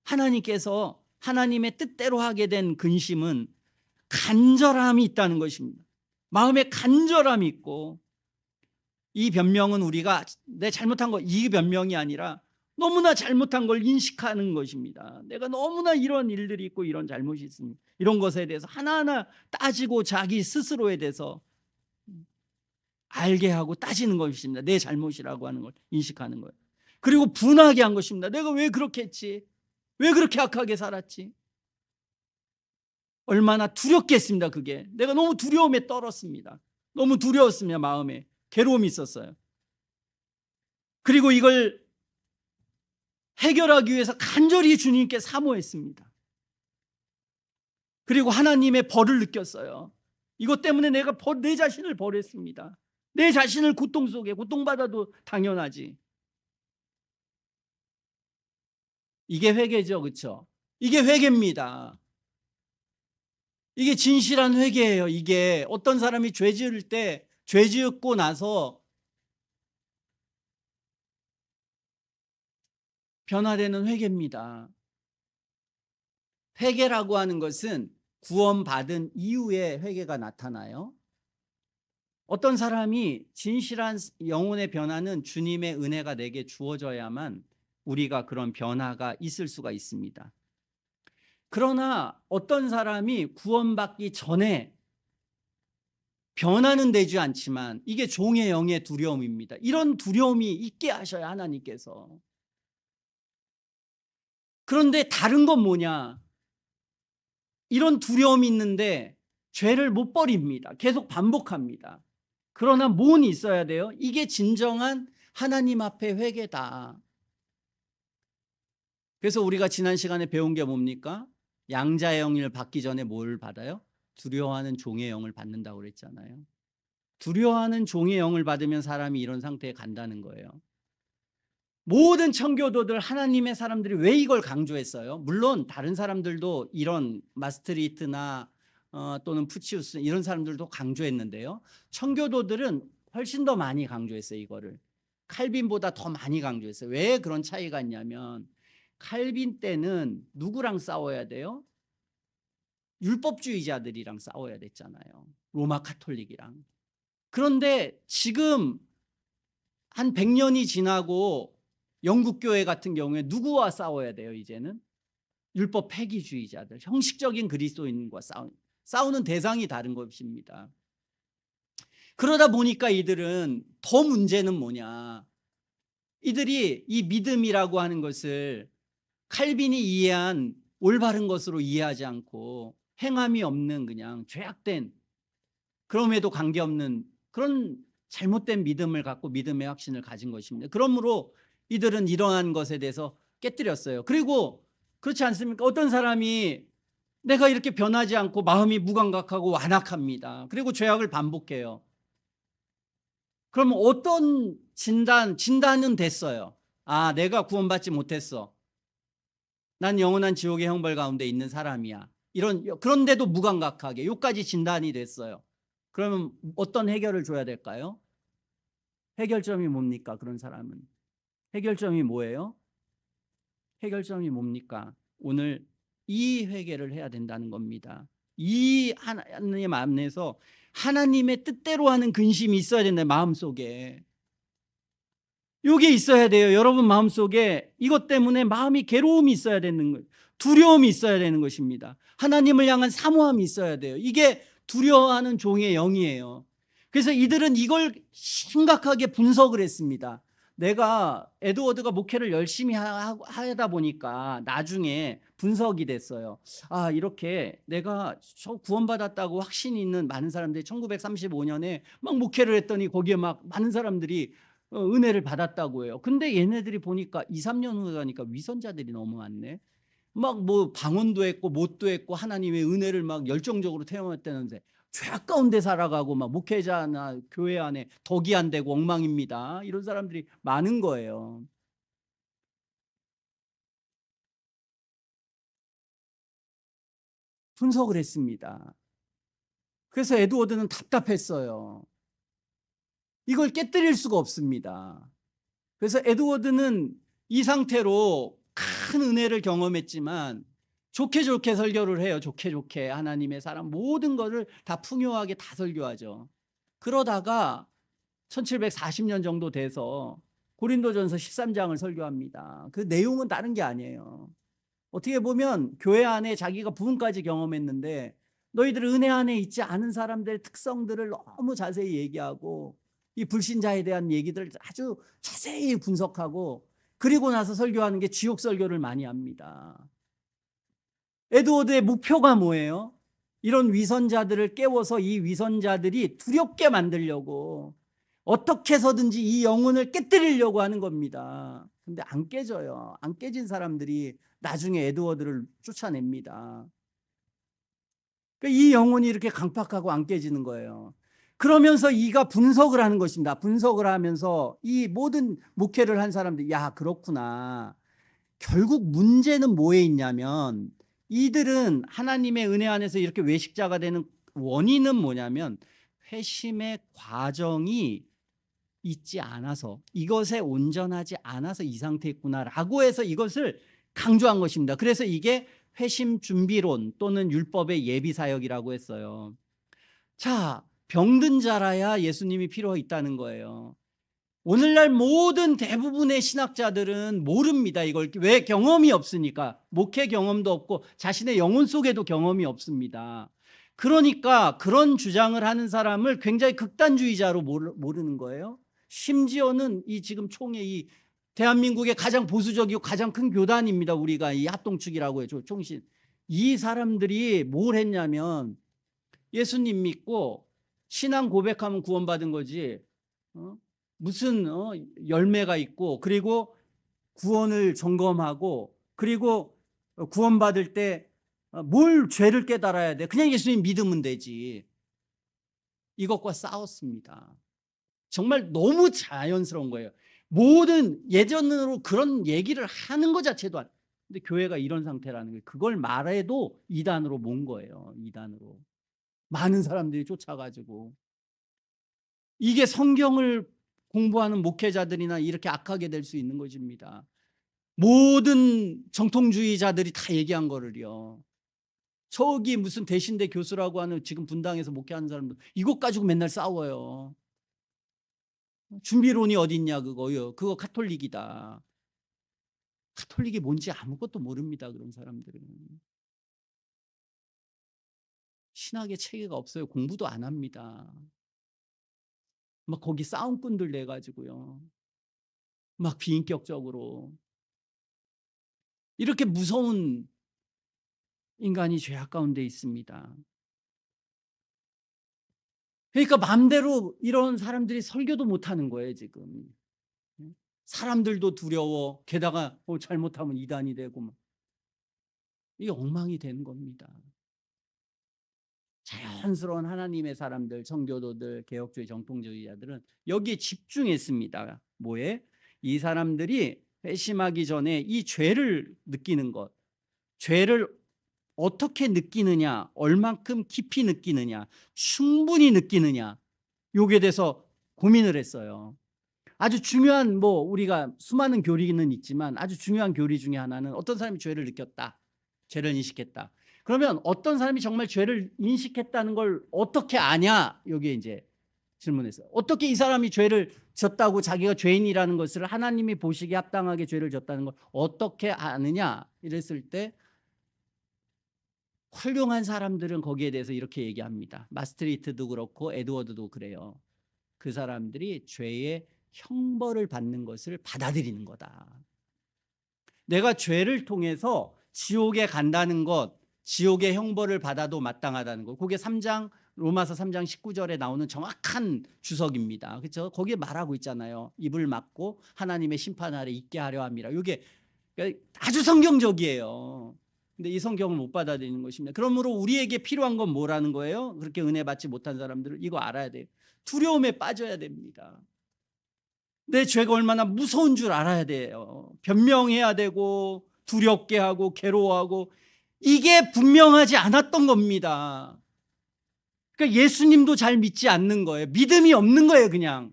하나님께서 하나님의 뜻대로 하게 된 근심은 간절함이 있다는 것입니다. 마음에 간절함이 있고, 이 변명은 우리가 내 잘못한 거, 이 변명이 아니라 너무나 잘못한 걸 인식하는 것입니다. 내가 너무나 이런 일들이 있고 이런 잘못이 있습니다. 이런 것에 대해서 하나하나 따지고 자기 스스로에 대해서 알게 하고 따지는 것입니다. 내 잘못이라고 하는 걸 인식하는 거예요. 그리고 분하게 한 것입니다. 내가 왜 그렇게 했지? 왜 그렇게 악하게 살았지? 얼마나 두렵겠습니다. 그게 내가 너무 두려움에 떨었습니다. 너무 두려웠습니다. 마음에 괴로움이 있었어요. 그리고 이걸 해결하기 위해서 간절히 주님께 사모했습니다. 그리고 하나님의 벌을 느꼈어요. 이것 때문에 내가 내 자신을 버렸습니다. 내 자신을 고통 속에, 고통받아도 당연하지. 이게 회개죠. 그렇죠? 이게 회개입니다. 이게 진실한 회개예요. 이게 어떤 사람이 죄 지을 때, 죄 지었고 나서 변화되는 회개입니다. 회개라고 하는 것은 구원받은 이후에 회개가 나타나요. 어떤 사람이 진실한 영혼의 변화는 주님의 은혜가 내게 주어져야만 우리가 그런 변화가 있을 수가 있습니다. 그러나 어떤 사람이 구원받기 전에 변화는 되지 않지만 이게 종의 영의 두려움입니다. 이런 두려움이 있게 하셔야 하나님께서. 그런데 다른 건 뭐냐? 이런 두려움이 있는데 죄를 못 버립니다. 계속 반복합니다. 그러나 뭔 있어야 돼요? 이게 진정한 하나님 앞에 회개다. 그래서 우리가 지난 시간에 배운 게 뭡니까? 양자의 영을 받기 전에 뭘 받아요? 두려워하는 종의 영을 받는다고 그랬잖아요. 두려워하는 종의 영을 받으면 사람이 이런 상태에 간다는 거예요. 모든 청교도들, 하나님의 사람들이 왜 이걸 강조했어요? 물론 다른 사람들도 이런 마스트리트나 또는 푸치우스 이런 사람들도 강조했는데요. 청교도들은 훨씬 더 많이 강조했어요. 이거를 칼빈보다 더 많이 강조했어요. 왜 그런 차이가 있냐면, 칼빈 때는 누구랑 싸워야 돼요? 율법주의자들이랑 싸워야 됐잖아요. 로마 카톨릭이랑. 그런데 지금 한 100년이 지나고 영국 교회 같은 경우에 누구와 싸워야 돼요? 이제는 율법 폐기주의자들, 형식적인 그리스도인과 싸우는 대상이 다른 것입니다. 그러다 보니까 이들은 더 문제는 뭐냐? 이들이 이 믿음이라고 하는 것을 칼빈이 이해한 올바른 것으로 이해하지 않고 행함이 없는 그냥 죄악된, 그럼에도 관계없는 그런 잘못된 믿음을 갖고 믿음의 확신을 가진 것입니다. 그러므로 이들은 이러한 것에 대해서 깨뜨렸어요. 그리고 그렇지 않습니까? 어떤 사람이 내가 이렇게 변하지 않고 마음이 무감각하고 완악합니다. 그리고 죄악을 반복해요. 그러면 어떤 진단은 됐어요. 아, 내가 구원받지 못했어. 난 영원한 지옥의 형벌 가운데 있는 사람이야. 그런데도 무감각하게 요까지 진단이 됐어요. 그러면 어떤 해결을 줘야 될까요? 해결점이 뭡니까? 그런 사람은 해결점이 뭐예요? 해결점이 뭡니까? 오늘 이 회개를 해야 된다는 겁니다. 이 하나님 안에서 하나님의 뜻대로 하는 근심이 있어야 된다. 마음속에 이게 있어야 돼요. 여러분 마음속에 이것 때문에 마음이 괴로움이 있어야 되는 거예요. 두려움이 있어야 되는 것입니다. 하나님을 향한 사모함이 있어야 돼요. 이게 두려워하는 종의 영이에요. 그래서 이들은 이걸 심각하게 분석을 했습니다. 내가 에드워드가 목회를 열심히 하다 보니까 나중에 분석이 됐어요. 아, 이렇게 내가 구원받았다고 확신이 있는 많은 사람들이 1935년에 막 목회를 했더니 거기에 막 많은 사람들이 은혜를 받았다고 해요. 근데 얘네들이 보니까 2, 3년 후에 가니까 위선자들이 너무 많네. 막 뭐 방언도 했고 못도 했고 하나님의 은혜를 막 열정적으로 체험했다는데 죄악 가운데 살아가고 막 목회자나 교회 안에 덕이 안 되고 엉망입니다. 이런 사람들이 많은 거예요. 분석을 했습니다. 그래서 에드워드는 답답했어요. 이걸 깨뜨릴 수가 없습니다. 그래서 에드워드는 이 상태로 큰 은혜를 경험했지만 좋게 좋게 설교를 해요. 좋게 좋게 하나님의 사랑 모든 것을 다 풍요하게 다 설교하죠. 그러다가 1740년 정도 돼서 고린도전서 13장을 설교합니다. 그 내용은 다른 게 아니에요. 어떻게 보면 교회 안에 자기가 부흥까지 경험했는데 너희들 은혜 안에 있지 않은 사람들의 특성들을 너무 자세히 얘기하고 이 불신자에 대한 얘기들을 아주 자세히 분석하고 그리고 나서 설교하는 게 지옥 설교를 많이 합니다. 에드워드의 목표가 뭐예요? 이런 위선자들을 깨워서 이 위선자들이 두렵게 만들려고 어떻게 해서든지 이 영혼을 깨뜨리려고 하는 겁니다. 근데 안 깨져요. 안 깨진 사람들이 나중에 에드워드를 쫓아냅니다. 그러니까 이 영혼이 이렇게 강팍하고 안 깨지는 거예요. 그러면서 이가 분석을 하는 것입니다. 분석을 하면서 이 모든 목회를 한 사람들이 야, 그렇구나. 결국 문제는 뭐에 있냐면 이들은 하나님의 은혜 안에서 이렇게 외식자가 되는 원인은 뭐냐면 회심의 과정이 있지 않아서, 이것에 온전하지 않아서 이 상태에 있구나라고 해서 이것을 강조한 것입니다. 그래서 이게 회심 준비론 또는 율법의 예비 사역이라고 했어요. 자, 병든 자라야 예수님이 필요가 있다는 거예요. 오늘날 모든 대부분의 신학자들은 모릅니다. 이걸 왜? 경험이 없으니까. 목회 경험도 없고 자신의 영혼 속에도 경험이 없습니다. 그러니까 그런 주장을 하는 사람을 굉장히 극단주의자로 모르는 거예요. 심지어는 이 지금 총회 이 대한민국의 가장 보수적이고 가장 큰 교단입니다. 우리가 이 합동축이라고 해요. 총신. 이 사람들이 뭘 했냐면 예수님 믿고 신앙 고백하면 구원받은 거지. 무슨 열매가 있고, 그리고 구원을 점검하고, 그리고 구원받을 때 뭘 죄를 깨달아야 돼. 그냥 예수님 믿으면 되지. 이것과 싸웠습니다. 정말 너무 자연스러운 거예요. 모든 예전으로 그런 얘기를 하는 것 자체도 근데 교회가 이런 상태라는 거예요. 그걸 말해도 이단으로 몬 거예요. 이단으로. 많은 사람들이 쫓아가지고. 이게 성경을 공부하는 목회자들이나 이렇게 악하게 될 수 있는 것입니다. 모든 정통주의자들이 다 얘기한 거를요. 저기 무슨 대신대 교수라고 하는 지금 분당에서 목회하는 사람들 이것 가지고 맨날 싸워요. 준비론이 어디 있냐 그거요. 그거 카톨릭이다. 카톨릭이 뭔지 아무것도 모릅니다. 그런 사람들은. 신학의 체계가 없어요. 공부도 안 합니다. 막 거기 싸움꾼들 내 가지고요. 막 비인격적으로. 이렇게 무서운 인간이 죄악 가운데 있습니다. 그러니까 마음대로 이런 사람들이 설교도 못 하는 거예요, 지금. 사람들도 두려워. 게다가 잘못하면 이단이 되고 막. 이게 엉망이 되는 겁니다. 자연스러운 하나님의 사람들, 청교도들, 개혁주의 정통주의자들은 여기에 집중했습니다. 뭐에? 이 사람들이 회심하기 전에 이 죄를 느끼는 것, 죄를 어떻게 느끼느냐, 얼만큼 깊이 느끼느냐, 충분히 느끼느냐, 요게 대해서 고민을 했어요. 아주 중요한 우리가 수많은 교리는 있지만 아주 중요한 교리 중에 하나는 어떤 사람이 죄를 느꼈다. 죄를 인식했다. 그러면 어떤 사람이 정말 죄를 인식했다는 걸 어떻게 아냐? 여기에 이제 질문했어요. 어떻게 이 사람이 죄를 졌다고 자기가 죄인이라는 것을 하나님이 보시기에 합당하게 죄를 졌다는 걸 어떻게 아느냐? 이랬을 때 훌륭한 사람들은 거기에 대해서 이렇게 얘기합니다. 마스트리트도 그렇고 에드워드도 그래요. 그 사람들이 죄의 형벌을 받는 것을 받아들이는 거다. 내가 죄를 통해서 지옥에 간다는 것, 지옥의 형벌을 받아도 마땅하다는 것. 그게 로마서 3장 19절에 나오는 정확한 주석입니다. 그렇죠? 거기에 말하고 있잖아요. 입을 막고 하나님의 심판 아래 있게 하려 함이라. 이게 아주 성경적이에요. 근데 이 성경을 못 받아들이는 것입니다. 그러므로 우리에게 필요한 건 뭐라는 거예요? 그렇게 은혜 받지 못한 사람들은 이거 알아야 돼요. 두려움에 빠져야 됩니다. 내 죄가 얼마나 무서운 줄 알아야 돼요. 변명해야 되고 두렵게 하고 괴로워하고 이게 분명하지 않았던 겁니다. 그러니까 예수님도 잘 믿지 않는 거예요. 믿음이 없는 거예요. 그냥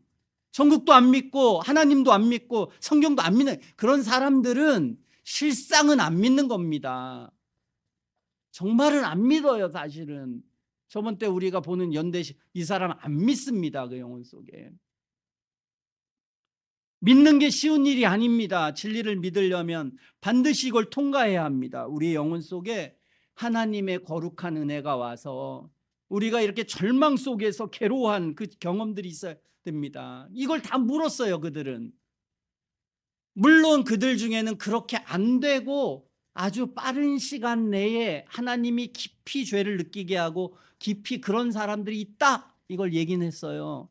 천국도 안 믿고 하나님도 안 믿고 성경도 안 믿는 그런 사람들은 실상은 안 믿는 겁니다. 정말은 안 믿어요. 사실은 저번 때 우리가 보는 연대식 이 사람 안 믿습니다. 그 영혼 속에. 믿는 게 쉬운 일이 아닙니다. 진리를 믿으려면 반드시 이걸 통과해야 합니다. 우리 영혼 속에 하나님의 거룩한 은혜가 와서 우리가 이렇게 절망 속에서 괴로워한 그 경험들이 있어야 됩니다. 이걸 다 물었어요. 그들은. 물론 그들 중에는 그렇게 안 되고 아주 빠른 시간 내에 하나님이 깊이 죄를 느끼게 하고 깊이 그런 사람들이 있다. 이걸 얘기는 했어요.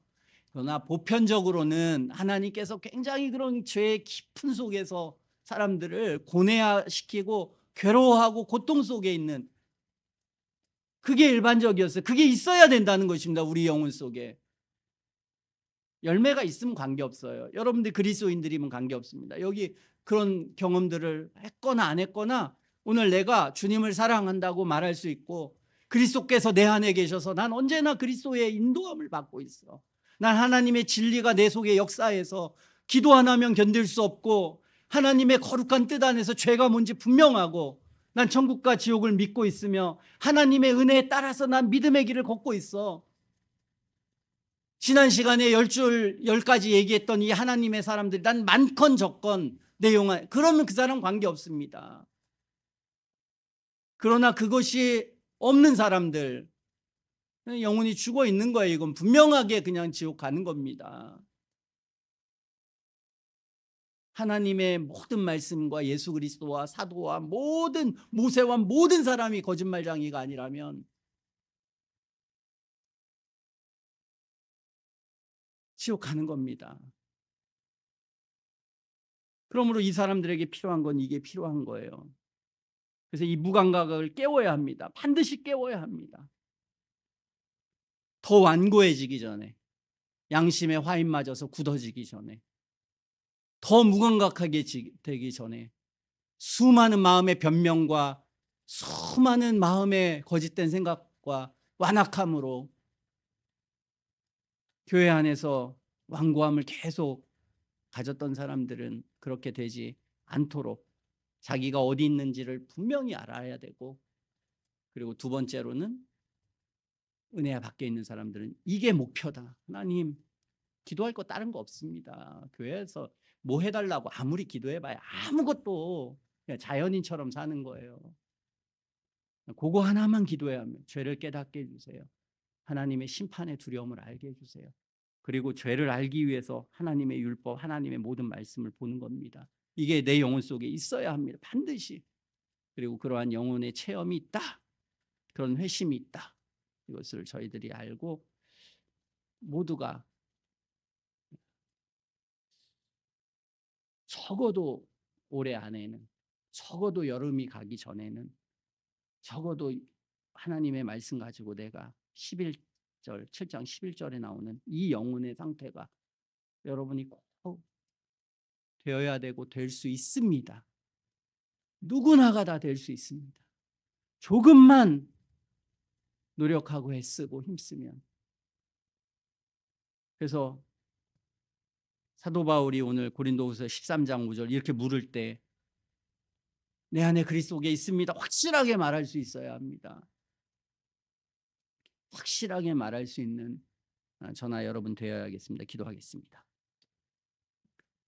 그러나 보편적으로는 하나님께서 굉장히 그런 죄의 깊은 속에서 사람들을 고뇌시키고 괴로워하고 고통 속에 있는 그게 일반적이었어요. 그게 있어야 된다는 것입니다. 우리 영혼 속에. 열매가 있으면 관계없어요. 여러분들 그리스도인들이면 관계없습니다. 여기 그런 경험들을 했거나 안 했거나 오늘 내가 주님을 사랑한다고 말할 수 있고 그리스도께서 내 안에 계셔서 난 언제나 그리스도의 인도함을 받고 있어. 난 하나님의 진리가 내 속에 역사해서 기도 안 하면 견딜 수 없고 하나님의 거룩한 뜻 안에서 죄가 뭔지 분명하고 난 천국과 지옥을 믿고 있으며 하나님의 은혜에 따라서 난 믿음의 길을 걷고 있어. 지난 시간에 10가지 얘기했던 이 하나님의 사람들이 난 많건 적건 내용은 그러면 그 사람 관계없습니다. 그러나 그것이 없는 사람들 영혼이 죽어 있는 거예요. 이건 분명하게 그냥 지옥 가는 겁니다. 하나님의 모든 말씀과 예수 그리스도와 사도와 모든 모세와 모든 사람이 거짓말쟁이가 아니라면 지옥 가는 겁니다. 그러므로 이 사람들에게 필요한 건 이게 필요한 거예요. 그래서 이 무감각을 깨워야 합니다. 반드시 깨워야 합니다. 더 완고해지기 전에, 양심의 화인 맞아서 굳어지기 전에, 더 무감각하게 되기 전에, 수많은 마음의 변명과 수많은 마음의 거짓된 생각과 완악함으로 교회 안에서 완고함을 계속 가졌던 사람들은 그렇게 되지 않도록 자기가 어디 있는지를 분명히 알아야 되고, 그리고 두 번째로는 은혜 밖에 있는 사람들은 이게 목표다. 하나님, 기도할 거 다른 거 없습니다. 교회에서 뭐 해달라고 아무리 기도해봐야 아무것도 그냥 자연인처럼 사는 거예요. 그거 하나만 기도해야 합니다. 죄를 깨닫게 해주세요. 하나님의 심판의 두려움을 알게 해주세요. 그리고 죄를 알기 위해서 하나님의 율법, 하나님의 모든 말씀을 보는 겁니다. 이게 내 영혼 속에 있어야 합니다. 반드시. 그리고 그러한 영혼의 체험이 있다. 그런 회심이 있다. 이것을 저희들이 알고 모두가 적어도 올해 안에는, 적어도 여름이 가기 전에는, 적어도 하나님의 말씀 가지고 내가 11절 7장 11절에 나오는 이 영혼의 상태가 여러분이 꼭 되어야 되고 될 수 있습니다. 누구나가 다 될 수 있습니다. 조금만 노력하고 애쓰고 힘쓰면. 그래서 사도 바울이 오늘 고린도후서 13장 5절 이렇게 물을 때 내 안에 그리스도가 있습니다. 확실하게 말할 수 있어야 합니다. 확실하게 말할 수 있는 저나 여러분 되어야겠습니다. 기도하겠습니다.